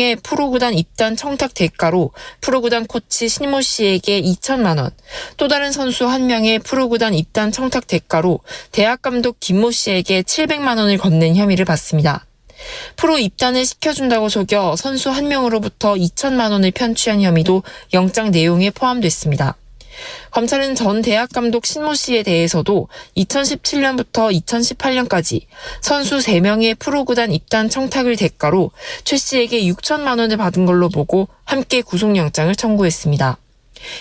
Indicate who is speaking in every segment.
Speaker 1: 1명의 프로구단 입단 청탁 대가로 프로구단 코치 신모 씨에게 2천만 원, 또 다른 선수 1명의 프로구단 입단 청탁 대가로 대학 감독 김모 씨에게 700만 원을 건넨 혐의를 받습니다. 프로 입단을 시켜준다고 속여 선수 1명으로부터 2천만 원을 편취한 혐의도 영장 내용에 포함됐습니다. 검찰은 전 대학 감독 신모 씨에 대해서도 2017년부터 2018년까지 선수 3명의 프로구단 입단 청탁을 대가로 최 씨에게 6천만 원을 받은 걸로 보고 함께 구속영장을 청구했습니다.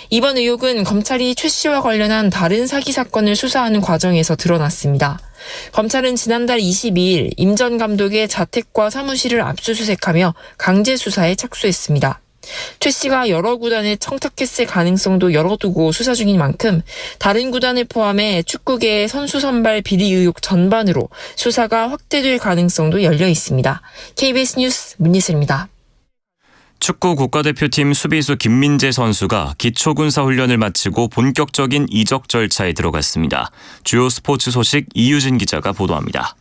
Speaker 1: 이번 의혹은 검찰이 최 씨와 관련한 다른 사기 사건을 수사하는 과정에서 드러났습니다. 검찰은 지난달 22일 임 전 감독의 자택과 사무실을 압수수색하며 강제 수사에 착수했습니다. 최 씨가 여러 구단에 청탁했을 가능성도 열어두고 수사 중인 만큼 다른 구단을 포함해 축구계의 선수 선발 비리 의혹 전반으로 수사가 확대될 가능성도 열려 있습니다. KBS 뉴스 문예슬입니다.
Speaker 2: 축구 국가대표팀 수비수 김민재 선수가 기초군사훈련을 마치고 본격적인 이적 절차에 들어갔습니다. 주요 스포츠 소식 이유진 기자가 보도합니다.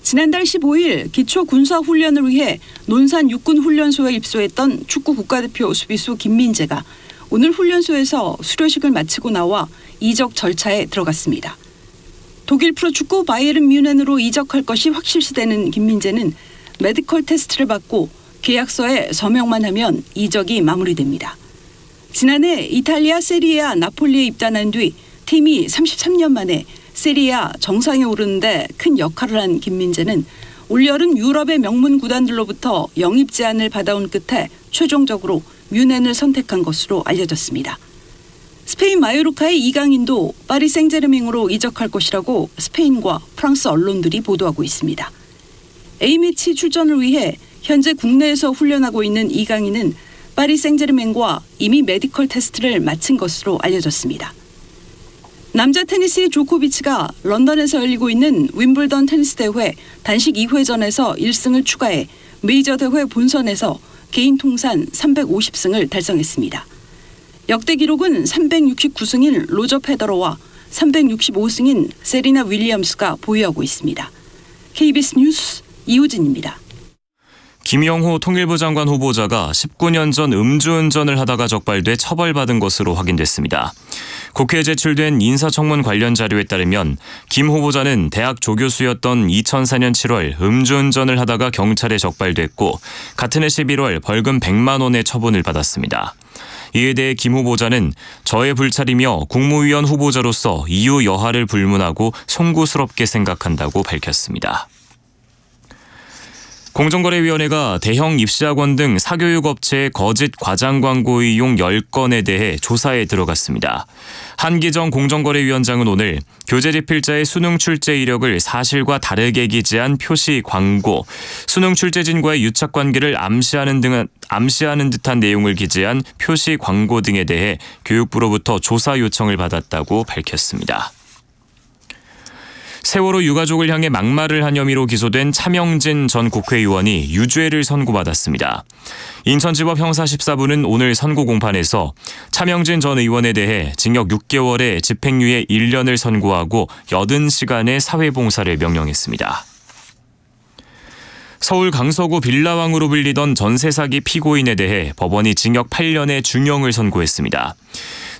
Speaker 3: 지난달 15일 기초군사훈련을 위해 논산 육군훈련소에 입소했던 축구 국가대표 수비수 김민재가 오늘 훈련소에서 수료식을 마치고 나와 이적 절차에 들어갔습니다. 독일 프로축구 바이에른 뮌헨으로 이적할 것이 확실시되는 김민재는 메디컬 테스트를 받고 계약서에 서명만 하면 이적이 마무리됩니다. 지난해 이탈리아 세리에아 나폴리에 입단한 뒤 팀이 33년 만에 세리에아 정상에 오르는데 큰 역할을 한 김민재는 올여름 유럽의 명문 구단들로부터 영입 제안을 받아온 끝에 최종적으로 뮌헨을 선택한 것으로 알려졌습니다. 스페인 마요르카의 이강인도 파리 생제르맹으로 이적할 것이라고 스페인과 프랑스 언론들이 보도하고 있습니다. A매치 출전을 위해 현재 국내에서 훈련하고 있는 이강인은 파리 생제르맹과 이미 메디컬 테스트를 마친 것으로 알려졌습니다. 남자 테니스의 조코비치가 런던에서 열리고 있는 윈블던 테니스 대회 단식 2회전에서 1승을 추가해 메이저 대회 본선에서 개인 통산 350승을 달성했습니다. 역대 기록은 369승인 로저 페더러와 365승인 세리나 윌리엄스가 보유하고 있습니다. KBS 뉴스 이우진입니다.
Speaker 2: 김영호 통일부 장관 후보자가 19년 전 음주운전을 하다가 적발돼 처벌받은 것으로 확인됐습니다. 국회에 제출된 인사청문 관련 자료에 따르면 김 후보자는 대학 조교수였던 2004년 7월 음주운전을 하다가 경찰에 적발됐고 같은 해 11월 벌금 100만 원의 처분을 받았습니다. 이에 대해 김 후보자는 저의 불찰이며 국무위원 후보자로서 이유 여하를 불문하고 송구스럽게 생각한다고 밝혔습니다. 공정거래위원회가 대형 입시학원 등 사교육업체의 거짓 과장 광고 이용 10건에 대해 조사에 들어갔습니다. 한기정 공정거래위원장은 오늘 교재리필자의 수능 출제 이력을 사실과 다르게 기재한 표시 광고, 수능 출제진과의 유착관계를 암시하는 듯한 내용을 기재한 표시 광고 등에 대해 교육부로부터 조사 요청을 받았다고 밝혔습니다. 세월호 유가족을 향해 막말을 한 혐의로 기소된 차명진 전 국회의원이 유죄를 선고받았습니다. 인천지법 형사 14부는 오늘 선고 공판에서 차명진 전 의원에 대해 징역 6개월에 집행유예 1년을 선고하고 80시간의 사회봉사를 명령했습니다. 서울 강서구 빌라왕으로 불리던 전세 사기 피고인에 대해 법원이 징역 8년의 중형을 선고했습니다.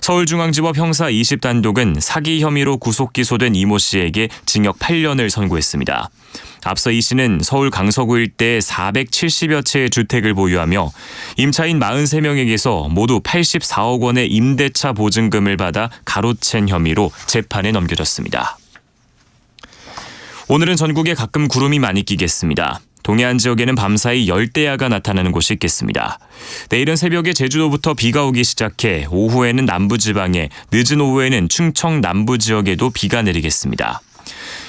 Speaker 2: 서울중앙지법 형사 20단독은 사기 혐의로 구속 기소된 이모 씨에게 징역 8년을 선고했습니다. 앞서 이 씨는 서울 강서구 일대에 470여 채의 주택을 보유하며 임차인 43명에게서 모두 84억 원의 임대차 보증금을 받아 가로챈 혐의로 재판에 넘겨졌습니다. 오늘은 전국에 가끔 구름이 많이 끼겠습니다. 동해안 지역에는 밤사이 열대야가 나타나는 곳이 있겠습니다. 내일은 새벽에 제주도부터 비가 오기 시작해 오후에는 남부지방에, 늦은 오후에는 충청 남부 지역에도 비가 내리겠습니다.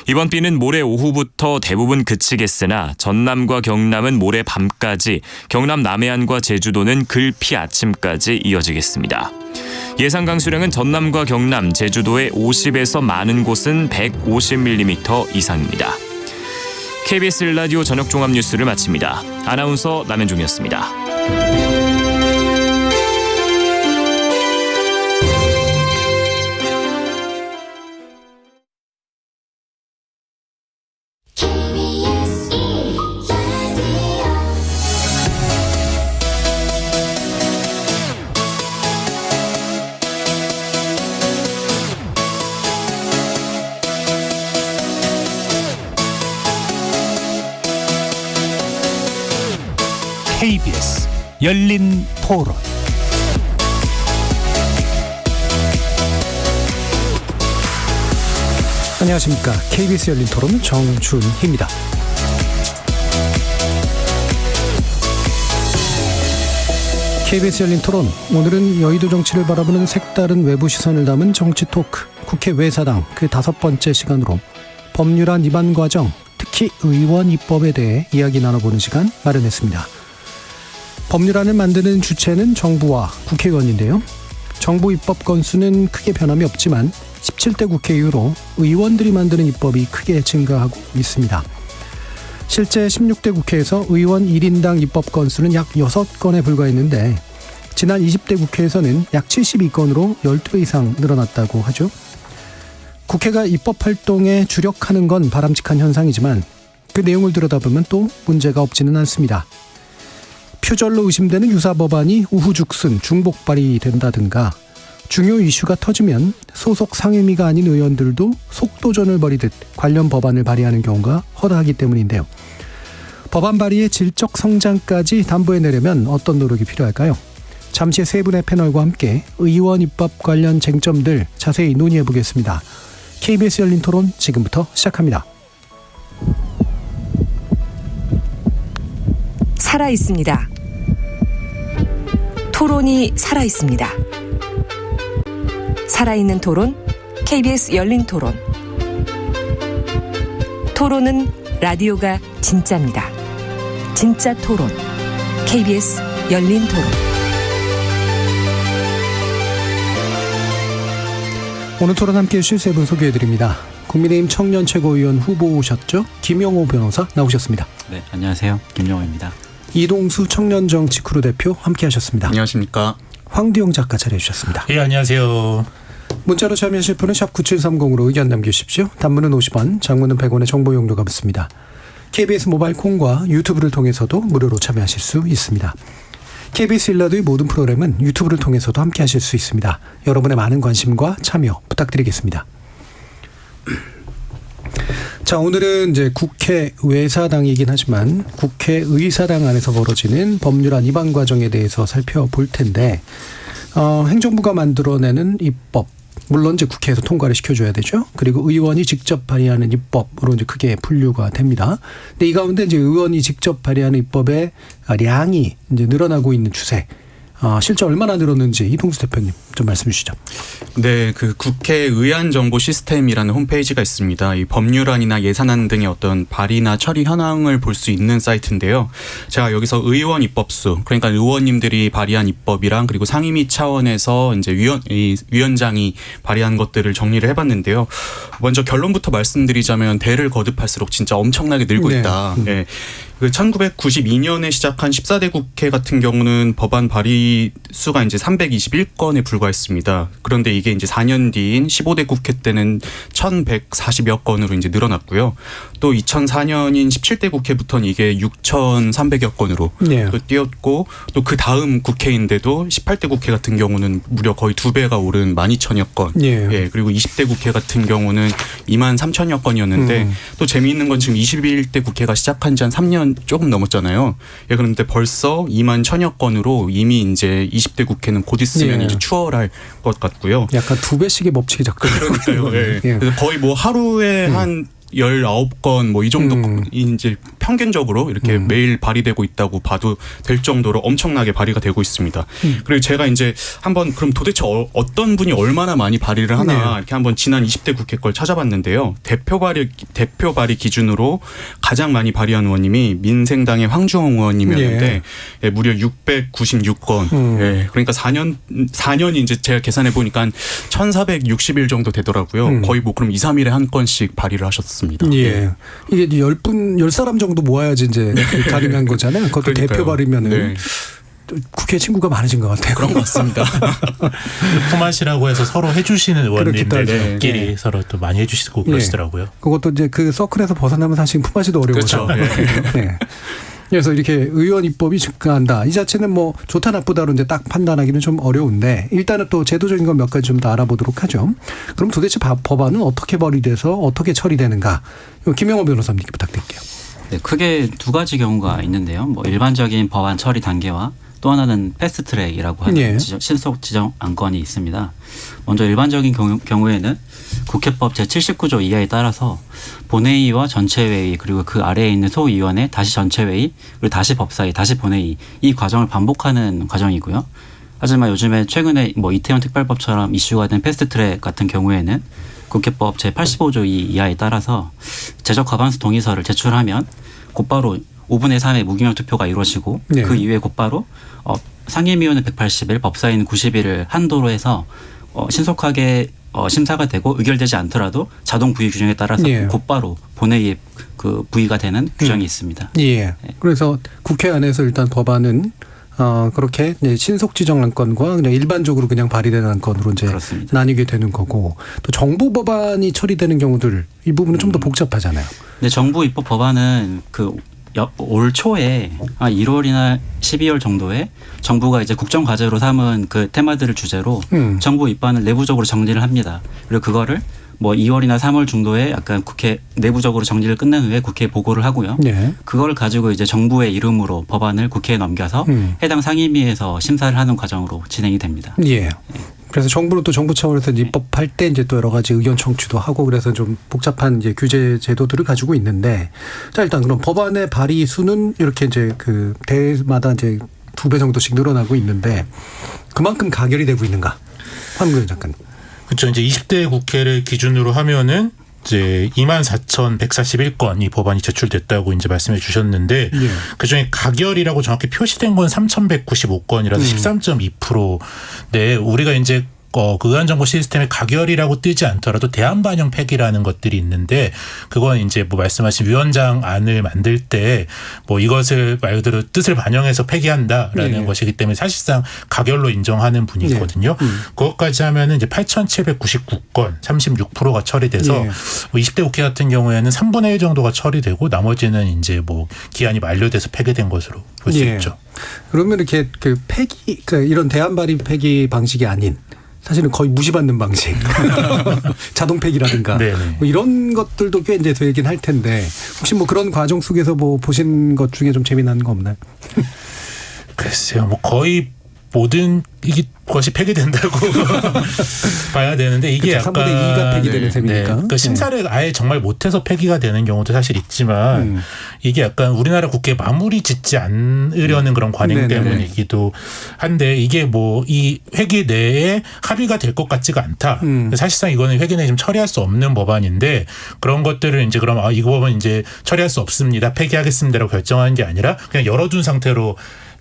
Speaker 2: 이번 비는 모레 오후부터 대부분 그치겠으나 전남과 경남은 모레 밤까지, 경남 남해안과 제주도는 글피 아침까지 이어지겠습니다. 예상 강수량은 전남과 경남, 제주도에 50에서 많은 곳은 150mm 이상입니다. KBS 라디오 저녁 종합 뉴스를 마칩니다. 아나운서 남현종이었습니다.
Speaker 4: KBS 열린 토론.
Speaker 5: 안녕하십니까. KBS 열린 토론 정준희입니다. KBS 열린 토론, 오늘은 여의도 정치를 바라보는 색다른 외부 시선을 담은 정치 토크, 국회 외사당 그 5번째 시간으로 법률안 위반 과정, 특히 의원 입법에 대해 이야기 나눠보는 시간 마련했습니다. 법률안을 만드는 주체는 정부와 국회의원인데요. 정부 입법 건수는 크게 변함이 없지만 17대 국회 이후로 의원들이 만드는 입법이 크게 증가하고 있습니다. 실제 16대 국회에서 의원 1인당 입법 건수는 약 6건에 불과했는데 지난 20대 국회에서는 약 72건으로 12배 이상 늘어났다고 하죠. 국회가 입법 활동에 주력하는 건 바람직한 현상이지만 그 내용을 들여다보면 또 문제가 없지는 않습니다. 표절로 의심되는 유사 법안이 우후죽순 중복 발의된다든가 중요 이슈가 터지면 소속 상임위가 아닌 의원들도 속도전을 벌이듯 관련 법안을 발의하는 경우가 허다하기 때문인데요. 법안 발의의 질적 성장까지 담보해내려면 어떤 노력이 필요할까요? 잠시 세 분의 패널과 함께 의원 입법 관련 쟁점들 자세히 논의해보겠습니다. KBS 열린 토론 지금부터 시작합니다.
Speaker 6: 살아있습니다. 토론이 살아있습니다. 살아있는 토론, KBS 열린 토론. 토론은 라디오가 진짜입니다. 진짜 토론, KBS 열린 토론.
Speaker 5: 오늘 토론 함께해 주실 세 분 소개해드립니다. 국민의힘 청년 최고위원 후보셨죠? 김영호 변호사 나오셨습니다.
Speaker 7: 네, 안녕하세요. 김영호입니다.
Speaker 5: 이동수 청년정치크루 대표 함께하셨습니다.
Speaker 8: 안녕하십니까.
Speaker 5: 황두영 작가 자리해주셨습니다.
Speaker 4: 예, 안녕하세요.
Speaker 5: 문자로 참여하실 분은 샵 9730으로 의견 남겨주십시오. 단문은 50원, 장문은 100원의 정보 용료가 붙습니다. KBS 모바일 콩과 유튜브를 통해서도 무료로 참여하실 수 있습니다. KBS 일라드의 모든 프로그램은 유튜브를 통해서도 함께하실 수 있습니다. 여러분의 많은 관심과 참여 부탁드리겠습니다. 자, 오늘은 이제 국회 외사당이긴 하지만 국회 의사당 안에서 벌어지는 법률안 위반 과정에 대해서 살펴볼 텐데, 행정부가 만들어내는 입법, 물론 이제 국회에서 통과를 시켜줘야 되죠. 그리고 의원이 직접 발의하는 입법으로 이제 크게 분류가 됩니다. 근데 이 가운데 이제 의원이 직접 발의하는 입법의 량이 이제 늘어나고 있는 추세. 실제 얼마나 늘었는지 이동수 대표님 좀 말씀해 주시죠.
Speaker 8: 네, 그 국회 의안 정보 시스템이라는 홈페이지가 있습니다. 이 법률안이나 예산안 등의 어떤 발의나 처리 현황을 볼 수 있는 사이트인데요. 제가 여기서 의원 입법수, 그러니까 의원님들이 발의한 입법이랑 그리고 상임위 차원에서 이제 위원장이 발의한 것들을 정리를 해봤는데요. 먼저 결론부터 말씀드리자면 대를 거듭할수록 진짜 엄청나게 늘고 있다. 네. 그 1992년에 시작한 14대 국회 같은 경우는 법안 발의 수가 이제 321건에 불과했습니다. 그런데 이게 이제 4년 뒤인 15대 국회 때는 1140여 건으로 이제 늘어났고요. 또 2004년인 17대 국회부터는 이게 6300여 건으로 또 뛰었고, 또 그 다음 국회인데도 18대 국회 같은 경우는 무려 거의 2배가 오른 12,000여 건. 예, 그리고 20대 국회 같은 경우는 23,000여 건이었는데 또 재미있는 건 지금 21대 국회가 시작한 지 한 3년 조금 넘었잖아요. 예, 그런데 벌써 21,000여 건으로 이미 이제 20대 국회는 곧 있으면 이제 추월할 것 같고요.
Speaker 5: 약간 2배씩의 법칙이 작동하고
Speaker 8: 그러니까요. 예. 그래서 거의 뭐 하루에 한 19건 뭐 이 정도 이제 평균적으로 이렇게 매일 발의되고 있다고 봐도 될 정도로 엄청나게 발의가 되고 있습니다. 그리고 제가 이제 한번 그럼 도대체 어떤 분이 얼마나 많이 발의를 하나 이렇게 한번 지난 20대 국회 걸 찾아봤는데요. 대표 발의 기준으로 가장 많이 발의한 의원님이 민생당의 황주홍 의원님이었는데 무려 696건. 예. 그러니까 4년이 이제 제가 계산해 보니까 한 1,460일 정도 되더라고요. 거의 뭐 그럼 2, 3일에 한 건씩 발의를 하셨습니다.
Speaker 5: 예. 이게 10사람 정도 모아야지 이제 가능한 거잖아요. 그것도
Speaker 8: 그러니까요.
Speaker 5: 대표 발의면은 국회 친구가 많으신 것 같아요.
Speaker 8: 그런 것 같습니다.
Speaker 4: 포맷이라고 해서 서로 해주시는 의원님들끼리
Speaker 8: 네.
Speaker 4: 서로 또 많이 해주시고 그러시더라고요.
Speaker 5: 그것도 이제 그 서클에서 벗어나면 사실 품앗이도 어려워서.
Speaker 8: 그렇죠.
Speaker 5: 네. 그래서 이렇게 의원 입법이 증가한다. 이 자체는 뭐 좋다 나쁘다로 이제 딱 판단하기는 좀 어려운데 일단은 또 제도적인 건 몇 가지 좀 더 알아보도록 하죠. 그럼 도대체 법안은 어떻게 발의돼서 어떻게 처리되는가? 김영호 변호사님께 부탁드릴게요.
Speaker 7: 네, 크게 두 가지 경우가 있는데요. 뭐 일반적인 법안 처리 단계와 또 하나는 패스트트랙이라고 하는
Speaker 5: 예.
Speaker 7: 신속 지정 안건이 있습니다. 먼저 일반적인 경우에는 국회법 제79조 이하에 따라서 본회의와 전체회의 그리고 그 아래에 있는 소위원회 다시 전체회의 그리고 다시 법사위 다시 본회의 이 과정을 반복하는 과정이고요. 하지만 요즘에 최근에 뭐 이태원 특별법처럼 이슈가 된 패스트트랙 같은 경우에는 국회법 제85조 이하에 따라서 제적 과반수 동의서를 제출하면 곧바로 5분의 3의 무기명 투표가 이루어지고
Speaker 5: 네.
Speaker 7: 그 이후에 곧바로 상임위원은 180일, 법사위는 90일을 한도로 해서 신속하게 심사가 되고 의결되지 않더라도 자동 부의 규정에 따라서
Speaker 5: 예.
Speaker 7: 곧바로 본회의에 그 부의가 되는 규정이 있습니다.
Speaker 5: 예. 그래서 국회 안에서 일단 법안은 그렇게 이제 신속 지정 안건과 그냥 일반적으로 그냥 발의되는 안건으로 이제
Speaker 7: 그렇습니다.
Speaker 5: 나뉘게 되는 거고 또 정부 법안이 처리되는 경우들 이 부분은 좀 더 복잡하잖아요.
Speaker 7: 근데 정부 입법 법안은 올 초에 1월이나 12월 정도에 정부가 이제 국정 과제로 삼은 그 테마들을 주제로 정부 입안을 내부적으로 정리를 합니다. 그리고 그거를 뭐 2월이나 3월 정도에 약간 국회 내부적으로 정리를 끝낸 후에 국회에 보고를 하고요.
Speaker 5: 예.
Speaker 7: 그걸 가지고 이제 정부의 이름으로 법안을 국회에 넘겨서 해당 상임위에서 심사를 하는 과정으로 진행이 됩니다.
Speaker 5: 예. 그래서 정부는 또 정부 차원에서 입법할 때 이제 또 여러 가지 의견 청취도 하고 그래서 좀 복잡한 이제 규제 제도들을 가지고 있는데 자 일단 그럼 법안의 발의 수는 이렇게 이제 그 대마다 이제 2배 정도씩 늘어나고 있는데 그만큼 가결이 되고 있는가? 황교안 작가님.
Speaker 4: 그렇죠. 이제 20대 국회를 기준으로 하면은 이제 24,141건이 법안이 제출됐다고 이제 말씀해 주셨는데
Speaker 5: 예.
Speaker 4: 그중에 가결이라고 정확히 표시된 건 3,195건이라서 13.2%네. 우리가 이제 그 의안정보 시스템의 가결이라고 뜨지 않더라도 대안 반영 폐기라는 것들이 있는데 그건 이제 뭐 말씀하신 위원장 안을 만들 때 뭐 이것을 말 그대로 뜻을 반영해서 폐기한다라는
Speaker 5: 네.
Speaker 4: 것이기 때문에 사실상 가결로 인정하는 분이거든요. 그것까지 하면은 이제 8,799건 36%가 처리돼서
Speaker 5: 네.
Speaker 4: 뭐 20대 국회 같은 경우에는 3분의 1 정도가 처리되고 나머지는 이제 뭐 기한이 만료돼서 폐기된 것으로 볼 수
Speaker 5: 예.
Speaker 4: 있죠.
Speaker 5: 그러면 이렇게 그 폐기 그러니까 이런 대안 발의 폐기 방식이 아닌 사실은 거의 무시받는 방식. 자동 폐기라든가
Speaker 4: 네네.
Speaker 5: 뭐 이런 것들도 꽤 이제 되긴 할 텐데 혹시 뭐 그런 과정 속에서 뭐 보신 것 중에 좀 재미난 거 없나요?
Speaker 4: 글쎄요. 뭐 거의 모든 것이 폐기된다고 봐야 되는데 이게
Speaker 5: 그렇죠.
Speaker 4: 약간
Speaker 5: 3분의 2가 폐기되는 셈이니까.
Speaker 4: 그러니까 심사를 아예 정말 못해서 폐기가 되는 경우도 사실 있지만 이게 약간 우리나라 국회에 마무리 짓지 않으려는 그런 관행
Speaker 5: 네네네.
Speaker 4: 때문이기도 한데 이게 뭐 이 회기 내에 합의가 될 것 같지가 않다. 사실상 이거는 회기 내에 좀 처리할 수 없는 법안인데 그런 것들을 이제 그럼 이거 법은 이제 처리할 수 없습니다. 폐기하겠습니다라고 결정하는 게 아니라 그냥 열어둔 상태로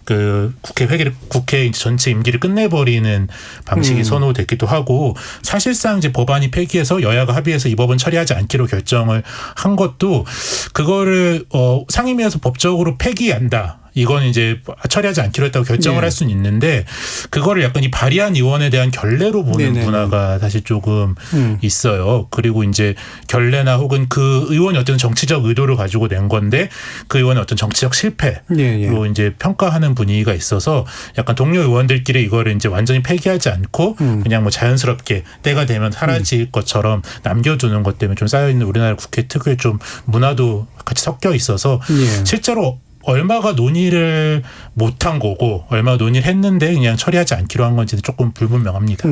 Speaker 4: 그 국회 전체 임기를 끝내버리는 방식이 선호됐기도 하고 사실상 이제 법안이 폐기해서 여야가 합의해서 이 법은 처리하지 않기로 결정을 한 것도 그거를 상임위에서 법적으로 폐기한다. 이건 이제 처리하지 않기로 했다고 결정을 할 수는 있는데 그거를 약간 이 발의한 의원에 대한 결례로 보는
Speaker 5: 네네네. 문화가
Speaker 4: 사실 조금 있어요. 그리고 이제 결례나 혹은 그 의원이 어떤 정치적 의도를 가지고 낸 건데 그 의원의 어떤 정치적 실패로
Speaker 5: 예.
Speaker 4: 이제 평가하는 분위기가 있어서 약간 동료 의원들끼리 이거를 이제 완전히 폐기하지 않고 그냥 뭐 자연스럽게 때가 되면 사라질 것처럼 남겨두는 것 때문에 좀 쌓여있는 우리나라 국회 특유의 좀 문화도 같이 섞여 있어서
Speaker 5: 예.
Speaker 4: 실제로 얼마가 논의를 못한 거고 얼마 논의를 했는데 그냥 처리하지 않기로 한 건지는 조금 불분명합니다.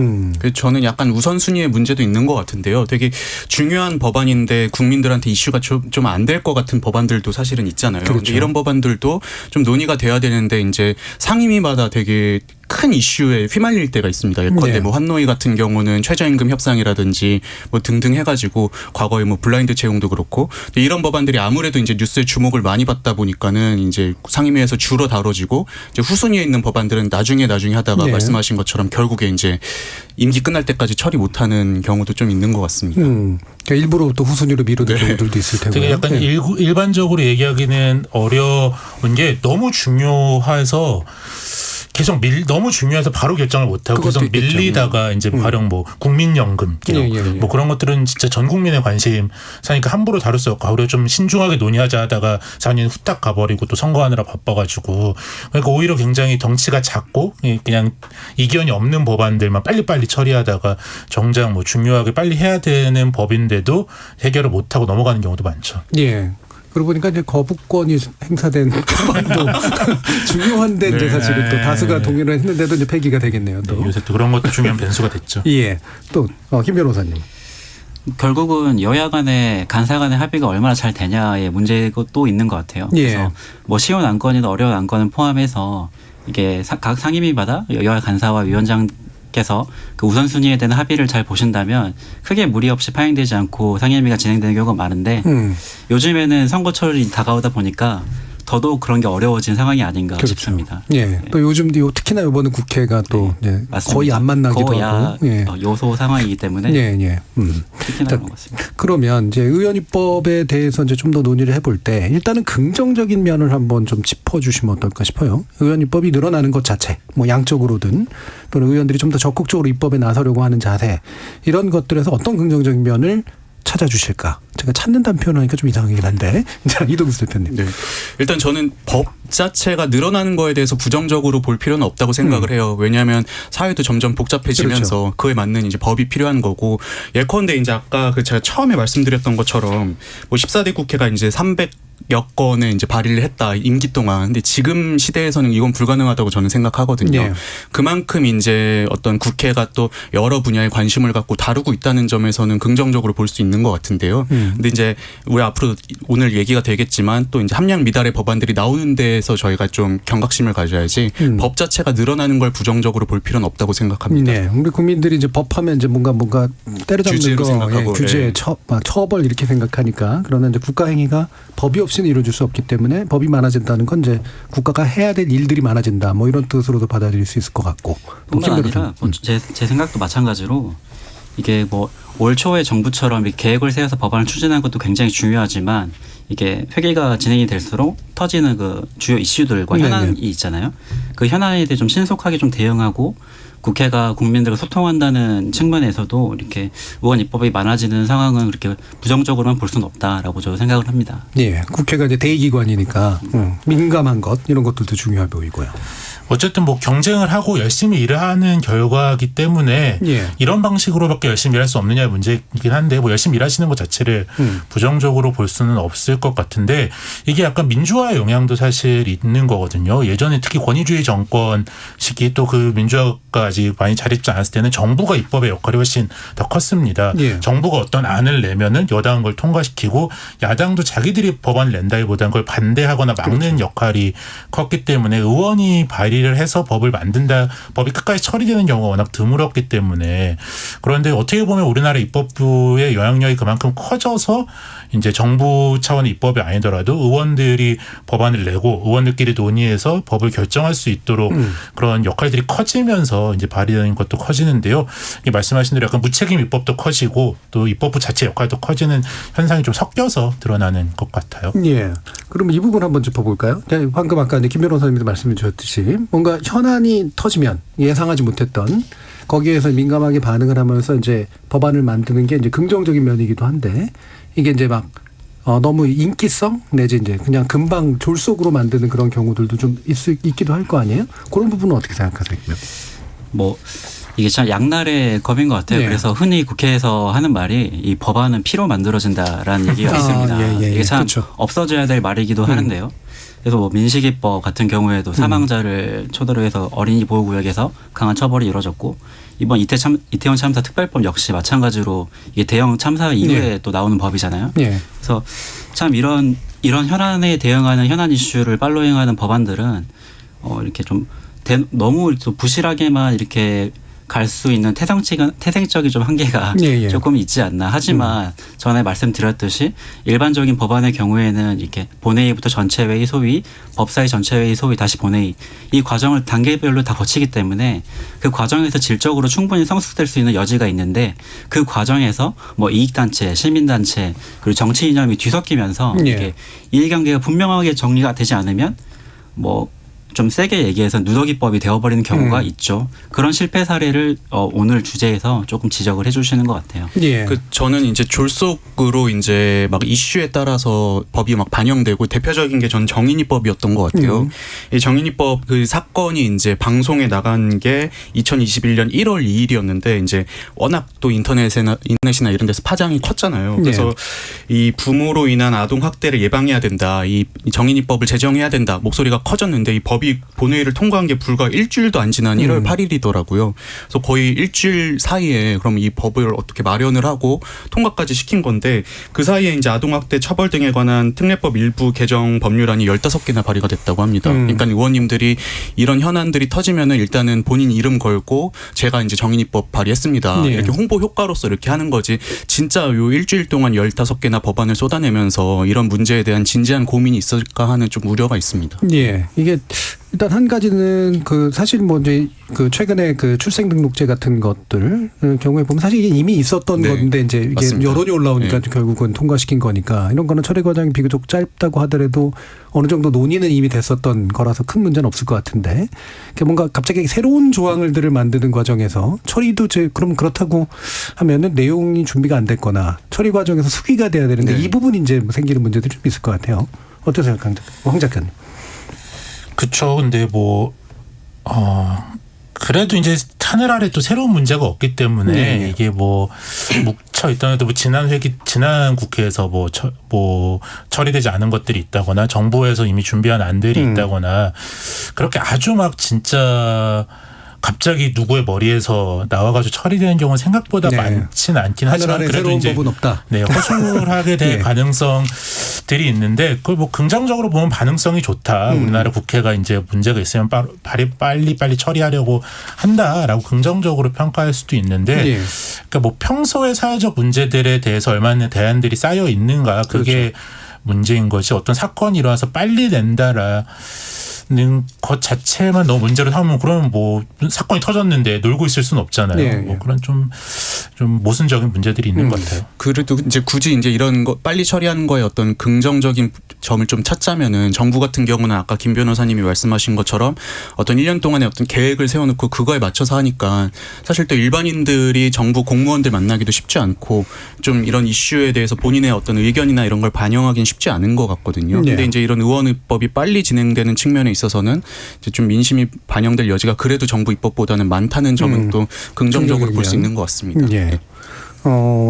Speaker 8: 저는 약간 우선순위의 문제도 있는 것 같은데요. 되게 중요한 법안인데 국민들한테 이슈가 좀 안 될 것 같은 법안들도 사실은 있잖아요.
Speaker 5: 그렇죠.
Speaker 8: 근데 이런 법안들도 좀 논의가 돼야 되는데 이제 상임위마다 되게 큰 이슈에 휘말릴 때가 있습니다. 예컨대
Speaker 5: 네.
Speaker 8: 뭐 환노위 같은 경우는 최저임금 협상이라든지 뭐 등등 해가지고 과거에 뭐 블라인드 채용도 그렇고 근데 이런 법안들이 아무래도 이제 뉴스의 주목을 많이 받다 보니까는 이제 상임위에서 주로 다뤄지고 이제 후순위에 있는 법안들은 나중에 하다가
Speaker 5: 네.
Speaker 8: 말씀하신 것처럼 결국에 이제 임기 끝날 때까지 처리 못하는 경우도 좀 있는 것 같습니다.
Speaker 5: 그러니까 일부러 또 후순위로 미루는 경우들도 있을 테고요.
Speaker 4: 되게 약간 일반적으로 얘기하기는 어려운 게 너무 중요해서 계속 너무 중요해서 바로 결정을 못하고 계속
Speaker 5: 있겠죠.
Speaker 4: 밀리다가 이제 가령 뭐 국민연금 뭐 그런 것들은 진짜 전 국민의 관심사니까 함부로 다룰 수 없고 우리가 좀 신중하게 논의하자 하다가 4년 후딱 가버리고 또 선거하느라 바빠가지고 그러니까 오히려 굉장히 덩치가 작고 그냥 이견이 없는 법안들만 빨리빨리 처리하다가 정작 뭐 중요하게 빨리 해야 되는 법인데도 해결을 못하고 넘어가는 경우도 많죠.
Speaker 5: 예. 그러고 보니까 이제 거부권이 행사된 법안도 중요한 데 이제 사실은 또 다수가 동의를 했는데도 이제 폐기가 되겠네요. 또.
Speaker 4: 네, 요새 또 그런 것도 중요한 변수가 됐죠.
Speaker 5: 예. 또 김 변호사님.
Speaker 7: 결국은 여야 간의 간사 간의 합의가 얼마나 잘 되냐의 문제가 또 있는 것 같아요.
Speaker 5: 예.
Speaker 7: 그래서 뭐 쉬운 안건이나 어려운 안건을 포함해서 이게 각 상임위마다 여야 간사와 위원장께서 그 우선순위에 대한 합의를 잘 보신다면 크게 무리 없이 파행되지 않고 상임위가 진행되는 경우가 많은데 요즘에는 선거철이 다가오다 보니까 더더욱 그런 게 어려워진 상황이 아닌가
Speaker 5: 그렇죠.
Speaker 7: 싶습니다.
Speaker 5: 예. 또 요즘 특히나 이번에 국회가 또 이제
Speaker 7: 맞습니다.
Speaker 5: 거의 안 만나기도
Speaker 7: 거야
Speaker 5: 하고. 예.
Speaker 7: 요소 상황이기 때문에
Speaker 5: 예, 예.
Speaker 7: 특히나 그런 것 같습니다.
Speaker 5: 그러면 이제 의원 입법에 대해서 이제 좀 더 논의를 해볼 때 일단은 긍정적인 면을 한번 좀 짚어주시면 어떨까 싶어요. 의원 입법이 늘어나는 것 자체, 뭐 양쪽으로든 또는 의원들이 좀 더 적극적으로 입법에 나서려고 하는 자세 이런 것들에서 어떤 긍정적인 면을 찾아주실까? 제가 찾는다는 표현하니까 좀 이상하긴 한데. 자, 이동수 대표님.
Speaker 8: 네. 일단 저는 법 자체가 늘어나는 거에 대해서 부정적으로 볼 필요는 없다고 생각을 해요. 왜냐하면 사회도 점점 복잡해지면서
Speaker 5: 그렇죠.
Speaker 8: 그에 맞는 이제 법이 필요한 거고 예컨대 이제 아까 그 제가 처음에 말씀드렸던 것처럼 뭐 14대 국회가 이제 300여 건을 이제 발의를 했다 임기 동안. 근데 지금 시대에서는 이건 불가능하다고 저는 생각하거든요.
Speaker 5: 네.
Speaker 8: 그만큼 이제 어떤 국회가 또 여러 분야에 관심을 갖고 다루고 있다는 점에서는 긍정적으로 볼 수 있는 것 같은데요. 근데 이제 우리 앞으로 오늘 얘기가 되겠지만 또 이제 함량 미달의 법안들이 나오는 데에서 저희가 좀 경각심을 가져야지 법 자체가 늘어나는 걸 부정적으로 볼 필요는 없다고 생각합니다.
Speaker 5: 네, 우리 국민들이 이제 법하면 이제 뭔가 때려잡는
Speaker 8: 규제로
Speaker 5: 거,
Speaker 8: 생각하고,
Speaker 5: 규제,
Speaker 8: 네.
Speaker 5: 처벌 이렇게 생각하니까 그러나 이제 국가 행위가 법이 없이는 이루어질 수 없기 때문에 법이 많아진다는 건 이제 국가가 해야 될 일들이 많아진다. 뭐 이런 뜻으로도 받아들일 수 있을 것 같고.
Speaker 7: 뿐만 아니라 제 생각도 마찬가지로 이게 뭐 올 초에 정부처럼 계획을 세워서 법안을 추진하는 것도 굉장히 중요하지만 이게 회기가 진행이 될수록 터지는 그 주요 이슈들과 현안이 있잖아요. 그 현안에 대해 좀 신속하게 좀 대응하고 국회가 국민들과 소통한다는 측면에서도 이렇게 의원 입법이 많아지는 상황은 그렇게 부정적으로만 볼 수는 없다라고 저는 생각을 합니다.
Speaker 5: 예, 국회가 이제 대의기관이니까 민감한 것 이런 것들도 중요해 보이고요.
Speaker 4: 어쨌든 뭐 경쟁을 하고 열심히 일을 하는 결과이기 때문에
Speaker 5: 예.
Speaker 4: 이런 방식으로밖에 열심히 일할 수 없느냐의 문제이긴 한데 뭐 열심히 일하시는 것 자체를 부정적으로 볼 수는 없을 것 같은데 이게 약간 민주화의 영향도 사실 있는 거거든요. 예전에 특히 권위주의 정권 시기 또 그 민주화가 아직 많이 자리 잡지 않았을 때는 정부가 입법의 역할이 훨씬 더 컸습니다.
Speaker 5: 예.
Speaker 4: 정부가 어떤 안을 내면은 여당은 그걸 통과시키고 야당도 자기들이 법안을 낸다기보다는 그걸 반대하거나 막는
Speaker 5: 그렇죠.
Speaker 4: 역할이 컸기 때문에 의원이 발의를 해서 법을 만든다, 법이 끝까지 처리되는 경우가 워낙 드물었기 때문에 그런데 어떻게 보면 우리나라 입법부의 영향력이 그만큼 커져서 이제 정부 차원의 입법이 아니더라도 의원들이 법안을 내고 의원들끼리 논의해서 법을 결정할 수 있도록 그런 역할들이 커지면서 이제 발의되는 것도 커지는데요. 말씀하신 대로 약간 무책임 입법도 커지고 또 입법부 자체 역할도 커지는 현상이 좀 섞여서 드러나는 것 같아요.
Speaker 5: 예. 그럼 이 부분 한번 짚어볼까요? 방금 아까 김 변호사님도 말씀해 주셨듯이 뭔가 현안이 터지면 예상하지 못했던 거기에서 민감하게 반응을 하면서 이제 법안을 만드는 게 이제 긍정적인 면이기도 한데 이게 이제 막 너무 인기성 내지 이제 그냥 금방 졸속으로 만드는 그런 경우들도 좀 있기도 할 거 아니에요? 그런 부분은 어떻게 생각하세요?
Speaker 7: 뭐 이게 참 양날의 검인 것 같아요.
Speaker 5: 예.
Speaker 7: 그래서 흔히 국회에서 하는 말이 이 법안은 피로 만들어진다라는 얘기가 있습니다.
Speaker 5: 예.
Speaker 7: 이게 참
Speaker 5: 그렇죠.
Speaker 7: 없어져야 될 말이기도 하는데요. 그래서 뭐 민식이법 같은 경우에도 사망자를 초대로 해서 어린이 보호구역에서 강한 처벌이 이루어졌고 이번 이태원 참사 특별법 역시 마찬가지로 이게 대형 참사 이후에 또 나오는 법이잖아요.
Speaker 5: 예.
Speaker 7: 그래서 참 이런 현안에 대응하는 현안 이슈를 팔로잉하는 법안들은 이렇게 좀 너무 부실하게만 이렇게 갈 수 있는 태생적인 좀 한계가
Speaker 5: 예.
Speaker 7: 조금 있지 않나. 하지만 전에 말씀드렸듯이 일반적인 법안의 경우에는 이렇게 본회의부터 전체회의 소위, 법사위 전체회의 소위, 다시 본회의 이 과정을 단계별로 다 거치기 때문에 그 과정에서 질적으로 충분히 성숙될 수 있는 여지가 있는데 그 과정에서 뭐 이익단체, 시민단체 그리고 정치 이념이 뒤섞이면서
Speaker 5: 예.
Speaker 7: 이게 이해관계가 분명하게 정리가 되지 않으면 뭐 좀 세게 얘기해서 누더기법이 되어버리는 경우가 있죠. 그런 실패 사례를 오늘 주제에서 조금 지적을 해주시는 것 같아요.
Speaker 5: 예.
Speaker 8: 저는 이제 졸속으로 이제 막 이슈에 따라서 법이 막 반영되고 대표적인 게 전 정인이법이었던 것 같아요. 이 정인이법 그 사건이 이제 방송에 나간 게 2021년 1월 2일이었는데 이제 워낙 또 인터넷이나 이런 데서 파장이 컸잖아요. 그래서 이 부모로 인한 아동 학대를 예방해야 된다. 이 정인이법을 제정해야 된다. 목소리가 커졌는데 이 법이 본회의를 통과한 게 불과 일주일도 안 지난 1월 8일이더라고요. 그래서 거의 일주일 사이에 그럼 이 법을 어떻게 마련을 하고 통과까지 시킨 건데 그 사이에 이제 아동학대 처벌 등에 관한 특례법 일부 개정 법률안이 15개나 발의가 됐다고 합니다. 그러니까 의원님들이 이런 현안들이 터지면은 일단은 본인 이름 걸고 제가 이제 정인이법 발의했습니다. 이렇게 홍보 효과로서 이렇게 하는 거지 진짜 요 일주일 동안 15개나 법안을 쏟아내면서 이런 문제에 대한 진지한 고민이 있을까 하는 좀 우려가 있습니다.
Speaker 5: 예. 이게 일단 한 가지는 그 사실 뭐 이제 그 최근에 그 출생등록제 같은 것들 경우에 보면 사실 이게 이미 있었던 건데 이제 이게
Speaker 8: 맞습니다.
Speaker 5: 여론이 올라오니까 결국은 통과시킨 거니까 이런 거는 처리 과정이 비교적 짧다고 하더라도 어느 정도 논의는 이미 됐었던 거라서 큰 문제는 없을 것 같은데 뭔가 갑자기 새로운 조항들을 만드는 과정에서 처리도 그럼 그렇다고 하면은 내용이 준비가 안 됐거나 처리 과정에서 수기가 돼야 되는데 이 부분이 이제 생기는 문제들이 좀 있을 것 같아요. 어떠세요, 황 작가님?
Speaker 4: 그쵸. 근데 그래도 이제 하늘 아래 또 새로운 문제가 없기 때문에 이게 묻혀 있더라도 지난 국회에서 처리되지 않은 것들이 있다거나 정부에서 이미 준비한 안들이 있다거나 그렇게 아주 막 진짜 갑자기 누구의 머리에서 나와가지고 처리되는 경우는 생각보다 많지는 않긴 하지만 그래도 이제
Speaker 5: 없다.
Speaker 4: 허술하게 될 가능성들이 있는데 그걸 긍정적으로 보면 반응성이 좋다. 우리나라 국회가 이제 문제가 있으면 빨리 처리하려고 한다라고 긍정적으로 평가할 수도 있는데 그러니까 평소의 사회적 문제들에 대해서 얼마나 대안들이 쌓여 있는가 그게 문제인 것이 어떤 사건이 일어나서 빨리 낸다라. 것 자체만 너무 문제로 삼으면 그러면 사건이 터졌는데 놀고 있을 수는 없잖아요. 그런 좀 모순적인 문제들이 있는 것 같아요.
Speaker 8: 그래도 이제 굳이 이제 이런 거 빨리 처리하는 거에 어떤 긍정적인 점을 좀 찾자면은 정부 같은 경우는 아까 김 변호사님이 말씀하신 것처럼 어떤 1년 동안의 어떤 계획을 세워놓고 그거에 맞춰서 하니까 사실 또 일반인들이 정부 공무원들 만나기도 쉽지 않고 좀 이런 이슈에 대해서 본인의 어떤 의견이나 이런 걸 반영하기는 쉽지 않은 것 같거든요. 근데 이제 이런 의원입법이 빨리 진행되는 측면에 있어서는 이제 좀 민심이 반영될 여지가 그래도 정부 입법보다는 많다는 점은 또 긍정적으로 볼 수 있는 것 같습니다.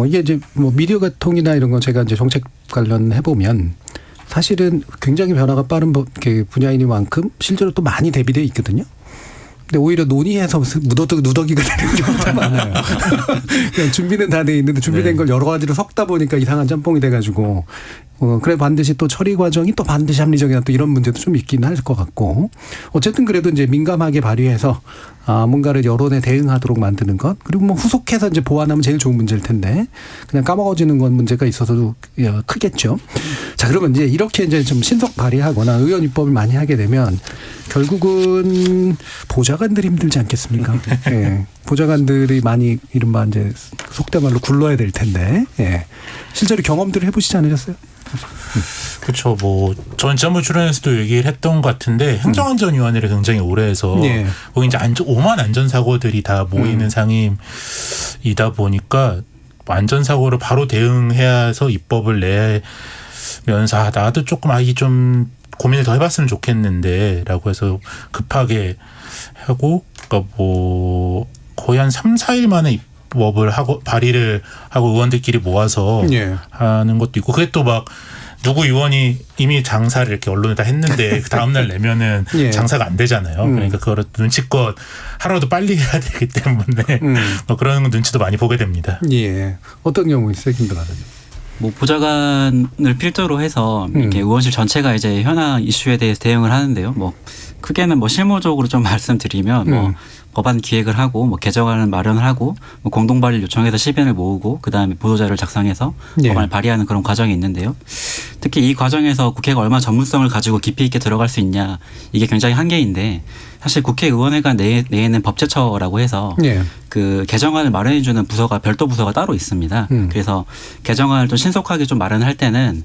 Speaker 5: 이게 이제 미디어 계통이나 이런 건 제가 이제 정책 관련해 보면 사실은 굉장히 변화가 빠른 분야이니만큼 실제로 또 많이 대비되어 있거든요. 근데 오히려 논의해서 누더기가 되는 경우가 많아요. 그냥 준비는 다 돼 있는데 준비된 걸 여러 가지로 섞다 보니까 이상한 짬뽕이 돼가지고 그래 반드시 또 처리 과정이 또 반드시 합리적이나 또 이런 문제도 좀 있긴 할 것 같고 어쨌든 그래도 이제 민감하게 발의해서 뭔가를 여론에 대응하도록 만드는 것 그리고 후속해서 이제 보완하면 제일 좋은 문제일 텐데 그냥 까먹어지는 건 문제가 있어서도 크겠죠. 자 그러면 이제 이렇게 이제 좀 신속 발의하거나 의원 입법을 많이 하게 되면 결국은 보좌관들이 힘들지 않겠습니까? 보좌관들이 많이 이른바 이제 속된 말로 굴러야 될 텐데 실제로 경험들을 해보시지 않으셨어요?
Speaker 4: 그렇죠. 전 지난번 출연에서도 얘기를 했던 것 같은데 행정안전위원회를 굉장히 오래 해서 거기 이제 오만 안전사고들이 다 모이는 상임이다 보니까 안전사고를 바로 대응해야 해서 입법을 내면서 나도 조금 이게 좀 고민을 더 해봤으면 좋겠는데라고 해서 급하게 하고 그러니까 거의 한 3, 4일 만에 입법을 하고 발의를 하고 의원들끼리 모아서 하는 것도 있고 그게 또 누구 의원이 이미 장사를 이렇게 언론에다 했는데 그 다음날 내면은 장사가 안 되잖아요. 그러니까 그거를 눈치껏 하루라도 빨리 해야 되기 때문에 그런 눈치도 많이 보게 됩니다.
Speaker 5: 어떤 경우 있어요, 김 변호사님?
Speaker 7: 보좌관을 필두로 해서 이렇게 의원실 전체가 이제 현안 이슈에 대해서 대응을 하는데요. 크게는 실무적으로 좀 말씀드리면 법안 기획을 하고 개정안을 마련을 하고 공동 발의를 요청해서 시변을 모으고 그다음에 보도자료를 작성해서 법안을 발의하는 그런 과정이 있는데요. 특히 이 과정에서 국회가 얼마나 전문성을 가지고 깊이 있게 들어갈 수 있냐 이게 굉장히 한계인데 사실 국회의원회관 내에는 법제처라고 해서 그 개정안을 마련해 주는 부서가 별도 부서가 따로 있습니다. 그래서 개정안을 좀 신속하게 좀 마련할 때는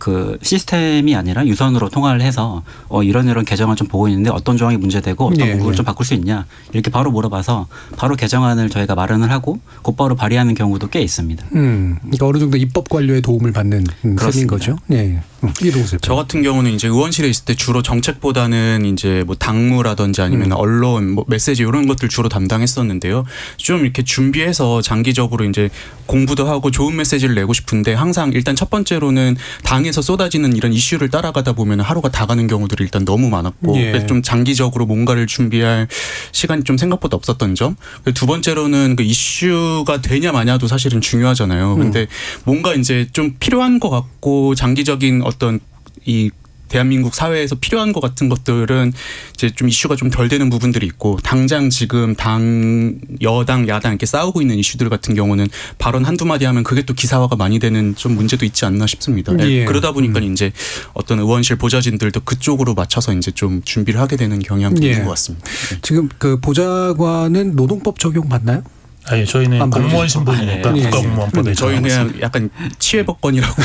Speaker 7: 그 시스템이 아니라 유선으로 통화를 해서 이런 개정안 좀 보고 있는데 어떤 조항이 문제되고 어떤
Speaker 5: 예,
Speaker 7: 부분을
Speaker 5: 예.
Speaker 7: 좀 바꿀 수 있냐 이렇게 바로 물어봐서 바로 개정안을 저희가 마련을 하고 곧바로 발의하는 경우도 꽤 있습니다.
Speaker 5: 그러니까 어느 정도 입법 관료의 도움을 받는 셈인
Speaker 7: 그렇습니다.
Speaker 5: 거죠. 예. 이동수
Speaker 8: 저 같은 경우는 이제 의원실에 있을 때 주로 정책보다는 이제 뭐 당무라든지 아니면 언론, 뭐 메시지 이런 것들 주로 담당했었는데요. 좀 이렇게 준비해서 장기적으로 이제 공부도 하고 좋은 메시지를 내고 싶은데 항상 일단 첫 번째로는 당에서 쏟아지는 이런 이슈를 따라가다 보면 하루가 다 가는 경우들이 일단 너무 많았고
Speaker 5: 예.
Speaker 8: 그래서 좀 장기적으로 뭔가를 준비할 시간이 좀 생각보다 없었던 점. 두 번째로는 그 이슈가 되냐 마냐도 사실은 중요하잖아요. 근데 뭔가 이제 좀 필요한 것 같고 장기적인 어떤 이 대한민국 사회에서 필요한 것 같은 것들은 이제 좀 이슈가 좀 덜 되는 부분들이 있고 당장 지금 당 여당 야당 이렇게 싸우고 있는 이슈들 같은 경우는 발언 한두 마디 하면 그게 또 기사화가 많이 되는 좀 문제도 있지 않나 싶습니다.
Speaker 5: 예.
Speaker 8: 그러다 보니까 이제 어떤 의원실 보좌진들도 그쪽으로 맞춰서 이제 좀 준비를 하게 되는 경향도
Speaker 5: 예.
Speaker 8: 있는 것 같습니다. 네.
Speaker 5: 지금 그 보좌관은 노동법 적용 받나요?
Speaker 4: 아니 저희는 공무원 신분이니까
Speaker 5: 예.
Speaker 4: 국가공무원법에
Speaker 8: 저희는 그냥 약간 치외법권이라고